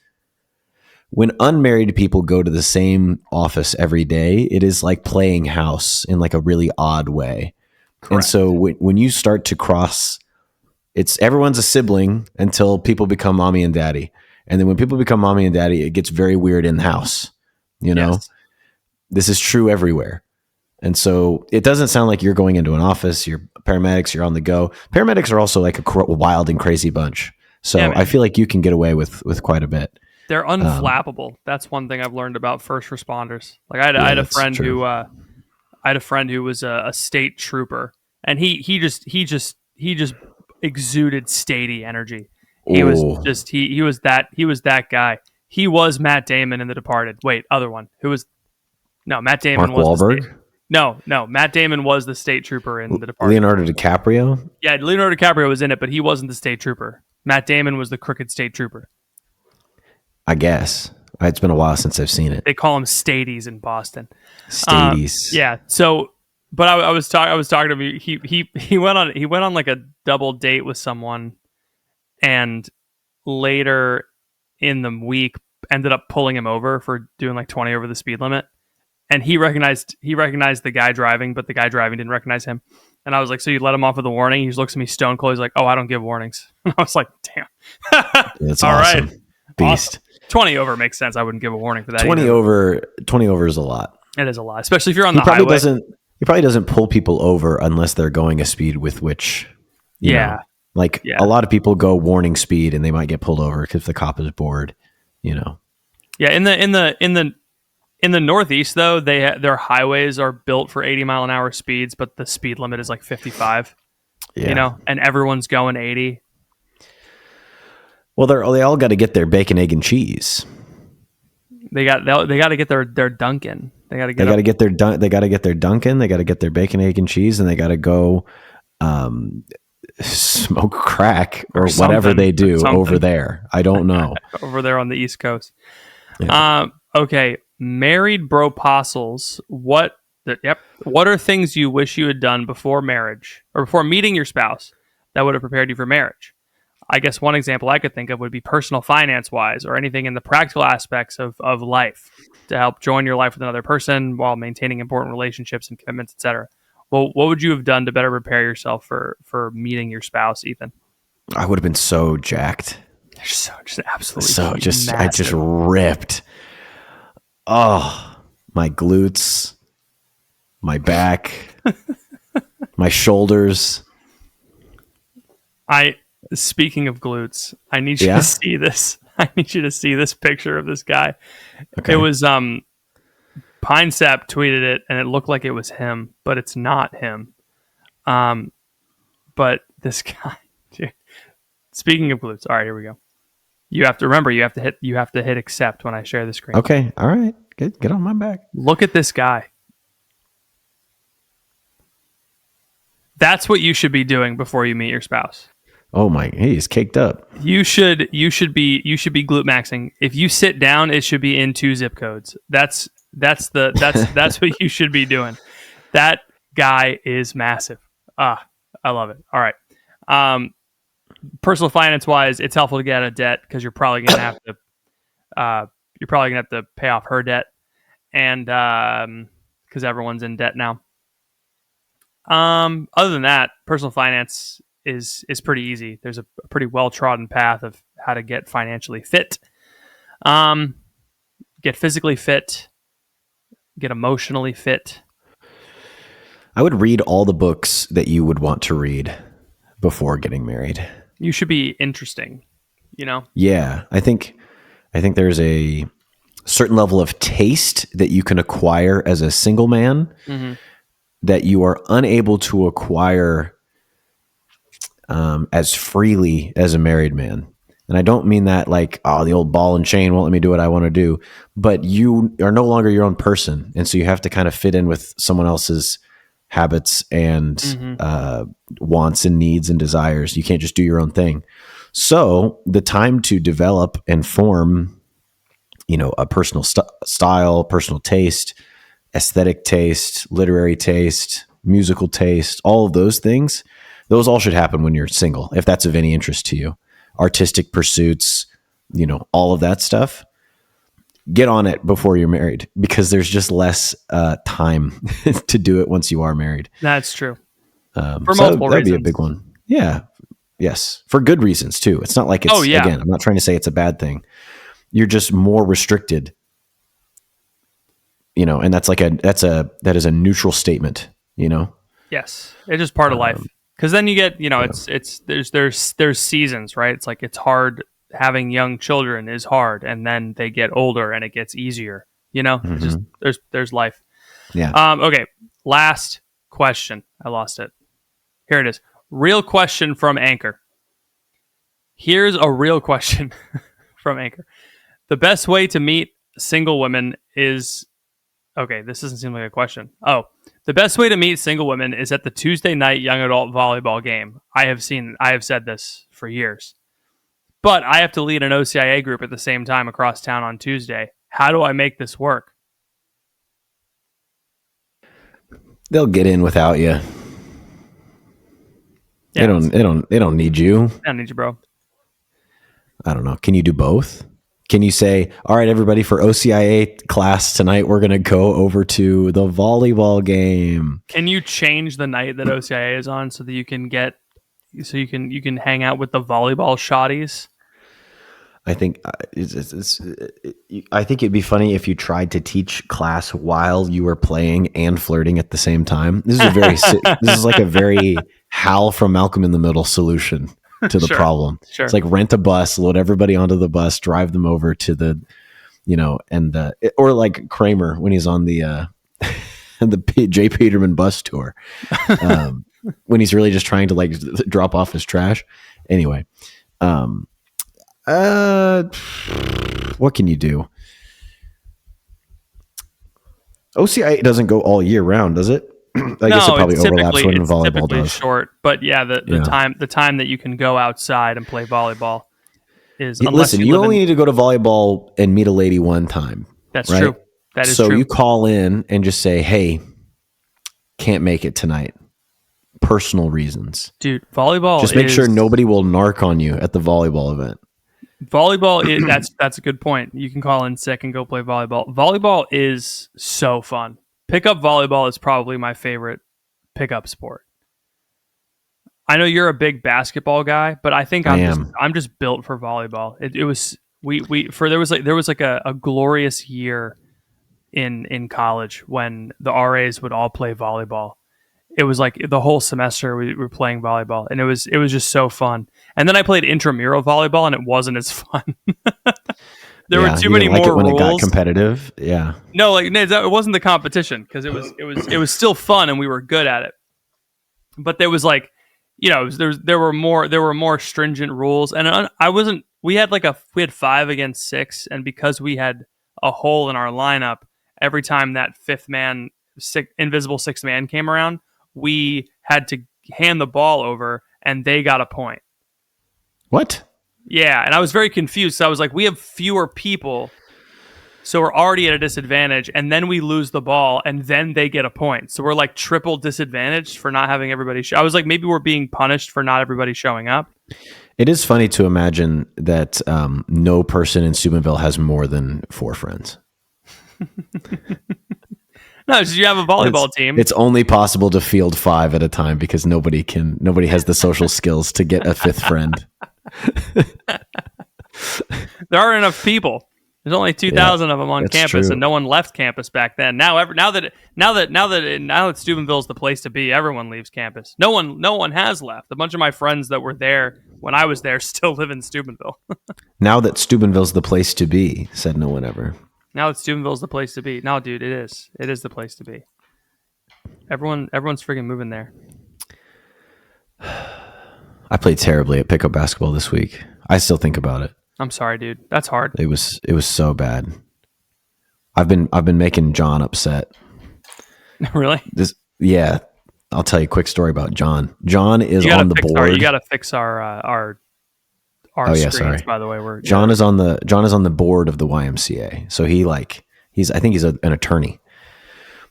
[SPEAKER 2] When unmarried people go to the same office every day, it is like playing house in like a really odd way. Correct. And so when you start to cross, everyone's a sibling until people become mommy and daddy. And then when people become mommy and daddy, it gets very weird in the house. Yes. This is true everywhere. And so it doesn't sound like you're going into an office, you're paramedics, you're on the go. Paramedics are also like a wild and crazy bunch. So I feel like you can get away with quite a bit.
[SPEAKER 1] They're unflappable. That's one thing I've learned about first responders. Like I had a friend who was a state trooper, and he just exuded statey energy. He was that guy. He was Matt Damon in The Departed. Wait, other one. Matt Damon
[SPEAKER 2] Mark
[SPEAKER 1] was
[SPEAKER 2] Wahlberg?
[SPEAKER 1] No, Matt Damon was the state trooper in The Departed.
[SPEAKER 2] Leonardo DiCaprio?
[SPEAKER 1] Yeah, Leonardo DiCaprio was in it, but he wasn't the state trooper. Matt Damon was the crooked state trooper.
[SPEAKER 2] I guess. It's been a while since I've seen it.
[SPEAKER 1] They call him Stadies in Boston.
[SPEAKER 2] Stadies.
[SPEAKER 1] Yeah. So, but I was talking to him. He went on like a double date with someone, and later in the week ended up pulling him over for doing like 20 over the speed limit. And he recognized the guy driving, but the guy driving didn't recognize him. And I was like, "So you let him off with a warning?" He just looks at me stone cold. He's like, "Oh, I don't give warnings." I was like, "Damn."
[SPEAKER 2] That's
[SPEAKER 1] all
[SPEAKER 2] awesome.
[SPEAKER 1] Right.
[SPEAKER 2] Beast.
[SPEAKER 1] Awesome. 20 over makes sense. I wouldn't give a warning for that.
[SPEAKER 2] 20 over is a lot.
[SPEAKER 1] It is a lot, especially if you're on the highway.
[SPEAKER 2] He probably doesn't pull people over unless they're going a speed with which, you know, a lot of people go warning speed and they might get pulled over because the cop is bored, you know.
[SPEAKER 1] Yeah, in the Northeast though, their highways are built for 80-mile-an-hour speeds, but the speed limit is like 55. Yeah. You know, and everyone's going 80.
[SPEAKER 2] Well, they all got to get their bacon, egg, and cheese.
[SPEAKER 1] They got to get their Dunkin'. They got to get their
[SPEAKER 2] Dunkin'. They got to get their bacon, egg, and cheese, and they got to go smoke crack or whatever they do over there. I don't know.
[SPEAKER 1] Over there on the East Coast.
[SPEAKER 2] Yeah.
[SPEAKER 1] Okay, married Bropostles. Yep. What are things you wish you had done before marriage or before meeting your spouse that would have prepared you for marriage? I guess one example I could think of would be personal finance wise or anything in the practical aspects of life to help join your life with another person while maintaining important relationships and commitments, etc. Well, what would you have done to better prepare yourself for meeting your spouse, Ethan?
[SPEAKER 2] I would have been so jacked.
[SPEAKER 1] So just absolutely
[SPEAKER 2] So I just
[SPEAKER 1] massive.
[SPEAKER 2] ripped. Oh, my glutes, my back, my shoulders.
[SPEAKER 1] Speaking of glutes, I need you
[SPEAKER 2] Yeah?
[SPEAKER 1] to see this. I need you to see this picture of this guy.
[SPEAKER 2] Okay.
[SPEAKER 1] It was PineSap tweeted it, and it looked like it was him, but it's not him. But this guy, dude. Speaking of glutes, all right, here we go. You have to remember, you have to hit accept when I share the screen.
[SPEAKER 2] Okay. All right. Get on my back.
[SPEAKER 1] Look at this guy. That's what you should be doing before you meet your spouse.
[SPEAKER 2] Oh my, he's caked up.
[SPEAKER 1] You should be glute maxing. If you sit down, it should be in 2 zip codes. That's what you should be doing. That guy is massive. I love it. All right. Personal finance wise, it's helpful to get out of debt because you're probably gonna have to pay off her debt, and because everyone's in debt now. Other than that, personal finance is pretty easy. There's a pretty well trodden path of how to get financially fit, get physically fit, get emotionally fit.
[SPEAKER 2] I would read all the books that you would want to read before getting married.
[SPEAKER 1] You should be interesting, you know?
[SPEAKER 2] Yeah, I think there's a certain level of taste that you can acquire as a single man that you are unable to acquire as freely as a married man. And I don't mean that like, oh, the old ball and chain won't let me do what I want to do, but you are no longer your own person. And so you have to kind of fit in with someone else's habits and wants and needs and desires. You can't just do your own thing. So the time to develop and form, a personal style, personal taste, aesthetic taste, literary taste, musical taste, all of those things, those all should happen when you're single, if that's of any interest to you. Artistic pursuits, all of that stuff. Get on it before you're married because there's just less time to do it once you are married.
[SPEAKER 1] That's true.
[SPEAKER 2] For
[SPEAKER 1] multiple
[SPEAKER 2] that'd be a
[SPEAKER 1] reasons.
[SPEAKER 2] big one. Yeah. Yes. For good reasons too. It's not like it's, again, I'm not trying to say it's a bad thing. You're just more restricted, and that is a neutral statement,
[SPEAKER 1] Yes. It's just part of life. Cause then you get, there's seasons, right? It's like, it's hard. Having young children is hard, and then they get older and it gets easier. It's just there's life.
[SPEAKER 2] Yeah.
[SPEAKER 1] Okay. Last question. I lost it. Here it is. Real question from Anchor. Here's a real question from Anchor. The best way to meet single women is okay. This doesn't seem like a question. Oh, the best way to meet single women is at the Tuesday night young adult volleyball game. I have said this for years. But I have to lead an OCIA group at the same time across town on Tuesday. How do I make this work?
[SPEAKER 2] They'll get in without you.
[SPEAKER 1] Yeah,
[SPEAKER 2] They don't need you.
[SPEAKER 1] I don't need you, bro.
[SPEAKER 2] I don't know. Can you do both? Can you say, all right, everybody, for OCIA class tonight, we're going to go over to the volleyball game?
[SPEAKER 1] Can you change the night that OCIA is on so that you can you can hang out with the volleyball shotties?
[SPEAKER 2] I think I think it'd be funny if you tried to teach class while you were playing and flirting at the same time. This is like a very Hal from Malcolm in the Middle solution to the problem.
[SPEAKER 1] Sure.
[SPEAKER 2] It's like rent a bus, load everybody onto the bus, drive them over to the, or like Kramer when he's on the J. Peterman bus tour, when he's really just trying to like drop off his trash. Anyway, what can you do? OCI doesn't go all year round, does it? I guess it probably overlaps when volleyball does.
[SPEAKER 1] Short, but yeah, the time that you can go outside and play volleyball is.
[SPEAKER 2] Listen, you only need to go to volleyball and meet a lady one time.
[SPEAKER 1] That's
[SPEAKER 2] right?
[SPEAKER 1] true. That is
[SPEAKER 2] true. So
[SPEAKER 1] true.
[SPEAKER 2] you call in and just say, "Hey, can't make it tonight. Personal reasons.
[SPEAKER 1] Dude, volleyball.
[SPEAKER 2] Just make sure nobody will narc on you at the volleyball event.
[SPEAKER 1] Volleyball is that's a good point. You can call in sick and go play volleyball. Volleyball is so fun. Pickup volleyball is probably my favorite pickup sport. I know you're a big basketball guy, but I think I'm just built for volleyball. It was there was like a glorious year in college when the RAs would all play volleyball. It was like the whole semester we were playing volleyball, and it was just so fun. And then I played intramural volleyball, and it wasn't as fun. There were too many more
[SPEAKER 2] when
[SPEAKER 1] rules.
[SPEAKER 2] It got competitive. Yeah.
[SPEAKER 1] No, it wasn't the competition because it was still fun and we were good at it. But there was like, there were more stringent rules, and we had 5 against 6, and because we had a hole in our lineup, every time that invisible sixth man came around, we had to hand the ball over and they got a point.
[SPEAKER 2] What?
[SPEAKER 1] Yeah, and I was very confused. So I was like, we have fewer people, so we're already at a disadvantage, and then we lose the ball, and then they get a point. So we're like triple disadvantaged for not having everybody I was like, maybe we're being punished for not everybody showing up.
[SPEAKER 2] It is funny to imagine that no person in Steubenville has more than 4 friends.
[SPEAKER 1] No, you have a volleyball team.
[SPEAKER 2] It's only possible to field 5 at a time because nobody has the social skills to get a 5th friend.
[SPEAKER 1] There aren't enough people. There's only 2,000 of them on campus, true. And no one left campus back then. Now that Steubenville's the place to be, everyone leaves campus. No one has left. A bunch of my friends that were there when I was there still live in Steubenville.
[SPEAKER 2] Now that Steubenville's the place to be, said no one ever.
[SPEAKER 1] Now that Steubenville's the place to be. No, dude, it is. It is the place to be. Everyone's freaking moving there.
[SPEAKER 2] I played terribly at pickup basketball this week. I still think about it.
[SPEAKER 1] I'm sorry, dude. That's hard.
[SPEAKER 2] It was so bad. I've been making John upset.
[SPEAKER 1] Really?
[SPEAKER 2] Yeah. I'll tell you a quick story about John. John is on the board.
[SPEAKER 1] You got to fix our screens, sorry. By the way,
[SPEAKER 2] John is on the board of the YMCA. So I think he's an attorney.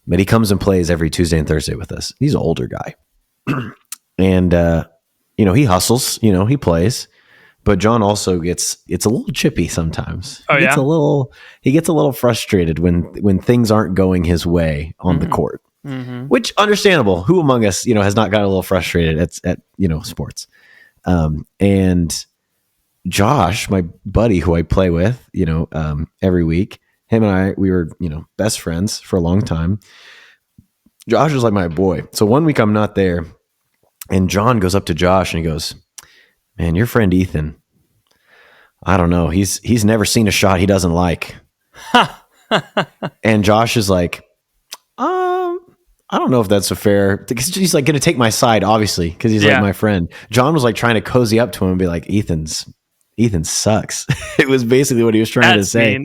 [SPEAKER 2] But he comes and plays every Tuesday and Thursday with us. He's an older guy. And he hustles, he plays. But John also it's a little chippy sometimes.
[SPEAKER 1] Oh, yeah?
[SPEAKER 2] He gets a little frustrated when things aren't going his way on the court. Mm-hmm. Which, understandable. Who among us, has not gotten a little frustrated at sports? And Josh, my buddy who I play with, every week, him and I, we were, best friends for a long time. Josh is like my boy. So one week I'm not there, and John goes up to Josh and he goes, "Man, your friend Ethan, I don't know. He's never seen a shot he doesn't like." And Josh is like, I don't know if that's a fair, because he's like going to take my side, obviously, because he's like my friend. John was like trying to cozy up to him and be like, Ethan sucks. It was basically what he was trying to say.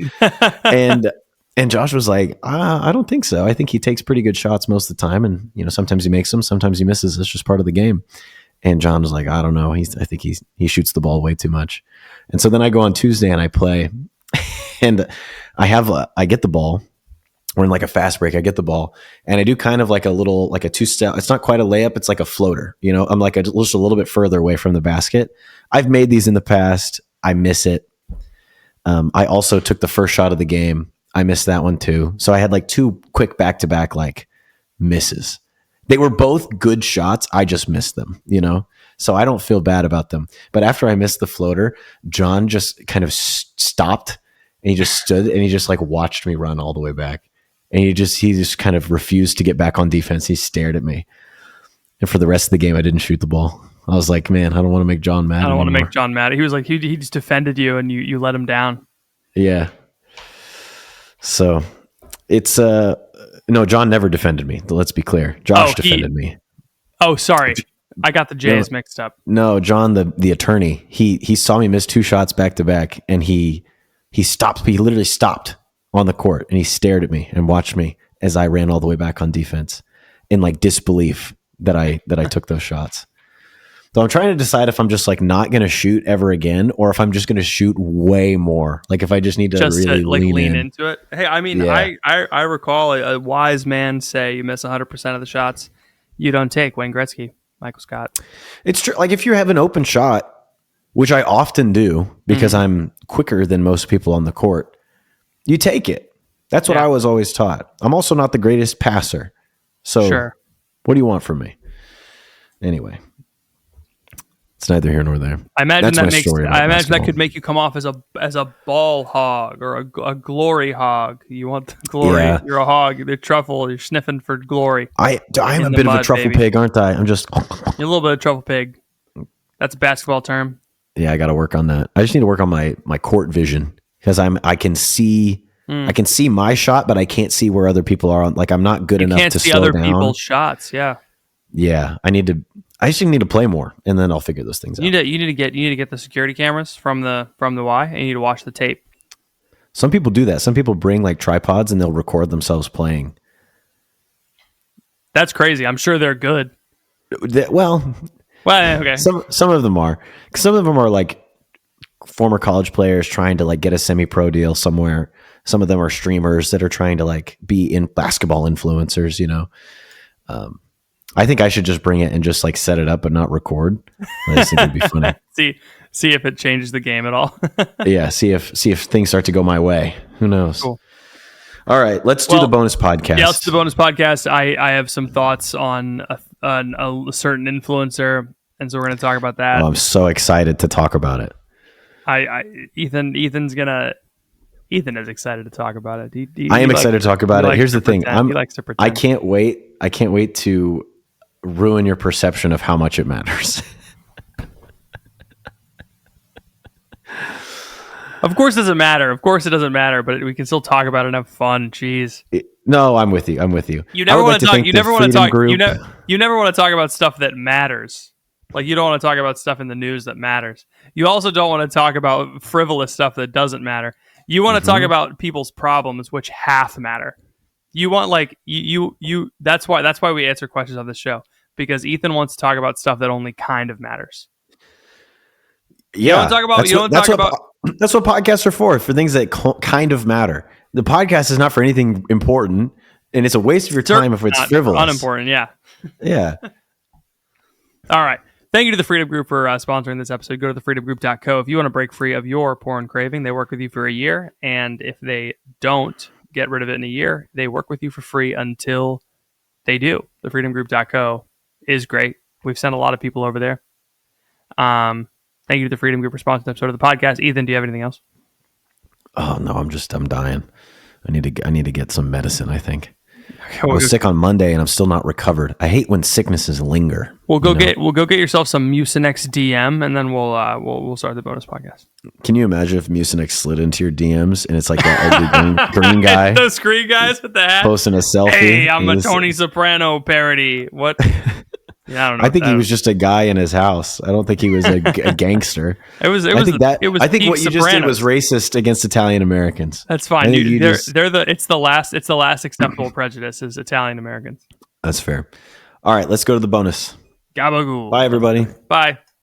[SPEAKER 2] And Josh was like, I don't think so. I think he takes pretty good shots most of the time. And, sometimes he makes them, sometimes he misses. It's just part of the game. And John was like, I don't know. I think he shoots the ball way too much. And so then I go on Tuesday and I play, and I get the ball. We're in like a fast break. I get the ball and I do kind of like a 2-step. It's not quite a layup. It's like a floater. I'm like just a little bit further away from the basket. I've made these in the past. I miss it. I also took the first shot of the game. I missed that one too. So I had like 2 quick back-to-back like misses. They were both good shots. I just missed them, so I don't feel bad about them. But after I missed the floater, John just kind of stopped and he just stood and he just like watched me run all the way back. And he just kind of refused to get back on defense. He stared at me. And for the rest of the game, I didn't shoot the ball. I was like, man, I don't want to make John mad.
[SPEAKER 1] I don't want to make John mad. He was like, he just defended you and you let him down.
[SPEAKER 2] Yeah. So it's, no, John never defended me. Let's be clear. Josh defended me.
[SPEAKER 1] Oh, sorry. I got the J's mixed up.
[SPEAKER 2] No, John, the attorney, he saw me miss 2 shots back to back and he stopped. He literally stopped on the court and he stared at me and watched me as I ran all the way back on defense in like disbelief that I took those shots. So I'm trying to decide if I'm just like not going to shoot ever again, or if I'm just going to shoot way more. Like if I just need to
[SPEAKER 1] Just
[SPEAKER 2] really
[SPEAKER 1] to like lean
[SPEAKER 2] in.
[SPEAKER 1] into it. Hey, I mean,
[SPEAKER 2] Yeah.
[SPEAKER 1] I recall a wise man say you miss 100% of the shots you don't take. Wayne Gretzky, Michael Scott.
[SPEAKER 2] It's true. Like if you have an open shot, which I often do because I'm quicker than most people on the court, you take it. That's what I was always taught. I'm also not the greatest passer. So what do you want from me? Anyway, it's neither here nor there.
[SPEAKER 1] I imagine
[SPEAKER 2] That's
[SPEAKER 1] that could make you come off as a ball hog or a glory hog. You want the glory.
[SPEAKER 2] Yeah.
[SPEAKER 1] You're a hog. The truffle. You're sniffing for glory.
[SPEAKER 2] I'm a bit of a truffle pig, aren't I? I'm just
[SPEAKER 1] You're a little bit of truffle pig. That's a basketball term.
[SPEAKER 2] Yeah, I got to work on that. I just need to work on my court vision because I can see my shot, but I can't see where other people are. Like I'm not good enough to
[SPEAKER 1] see
[SPEAKER 2] slow
[SPEAKER 1] other
[SPEAKER 2] down.
[SPEAKER 1] people's shots. Yeah.
[SPEAKER 2] Yeah, I just need to play more, and then I'll figure those things out.
[SPEAKER 1] You need to get the security cameras from the Y, and you need to watch the tape.
[SPEAKER 2] Some people do that. Some people bring like tripods and they'll record themselves playing.
[SPEAKER 1] That's crazy. I'm sure they're good.
[SPEAKER 2] Well,
[SPEAKER 1] okay.
[SPEAKER 2] Some of them are. Some of them are like former college players trying to like get a semi-pro deal somewhere. Some of them are streamers that are trying to like be in basketball influencers. You know. I think I should just bring it and just like set it up but not record. I just think it'd be funny.
[SPEAKER 1] see if it changes the game at all.
[SPEAKER 2] Yeah, see if things start to go my way. Who knows?
[SPEAKER 1] Cool.
[SPEAKER 2] All right, let's do the bonus podcast.
[SPEAKER 1] Yeah, let's do the bonus podcast. I have some thoughts on a certain influencer, and so we're going to talk about that.
[SPEAKER 2] Oh, I'm so excited to talk about it.
[SPEAKER 1] Ethan is excited to talk about it.
[SPEAKER 2] I am excited to talk about it. Here's the thing.
[SPEAKER 1] He likes to pretend.
[SPEAKER 2] I can't wait to ruin your perception of how much it matters.
[SPEAKER 1] Of course it doesn't matter, but we can still talk about it and have fun. Jeez.
[SPEAKER 2] No, I'm with you.
[SPEAKER 1] You never want to talk. You never want to talk about stuff that matters. Like you don't want to talk about stuff in the news that matters. You also don't want to talk about frivolous stuff that doesn't matter. You want to talk about people's problems, which half matter. You want like you. That's why we answer questions on this show, because Ethan wants to talk about stuff that only kind of matters.
[SPEAKER 2] Yeah, that's what podcasts are for things that kind of matter. The podcast is not for anything important, and it's a waste of your time if it's frivolous.
[SPEAKER 1] Unimportant, yeah.
[SPEAKER 2] Yeah.
[SPEAKER 1] All right. Thank you to the Freedom Group for sponsoring this episode. Go to thefreedomgroup.co if you want to break free of your porn craving. They work with you for a year, and if they don't get rid of it in a year, they work with you for free until they do. Thefreedomgroup.co is great. We've sent a lot of people over there. Thank you to the Freedom Group for sponsoring the episode of the podcast. Ethan, do you have anything else?
[SPEAKER 2] Oh no, I'm dying. I need to get some medicine, I think. I was sick on Monday and I'm still not recovered. I hate when sicknesses linger.
[SPEAKER 1] We'll go get yourself some Mucinex DM, and then we'll start the bonus podcast.
[SPEAKER 2] Can you imagine if Mucinex slid into your DMs and it's like that ugly green guy,
[SPEAKER 1] those green guys with the hat,
[SPEAKER 2] posting a selfie?
[SPEAKER 1] Hey, I'm a Tony Soprano parody. What? Yeah, I don't know.
[SPEAKER 2] I think he was just a guy in his house. I don't think he was a gangster.
[SPEAKER 1] I think
[SPEAKER 2] what you just did was racist against Italian Americans.
[SPEAKER 1] That's fine. It's the last acceptable prejudice is Italian Americans.
[SPEAKER 2] That's fair. All right, let's go to the bonus.
[SPEAKER 1] Gabagool.
[SPEAKER 2] Bye, everybody.
[SPEAKER 1] Bye.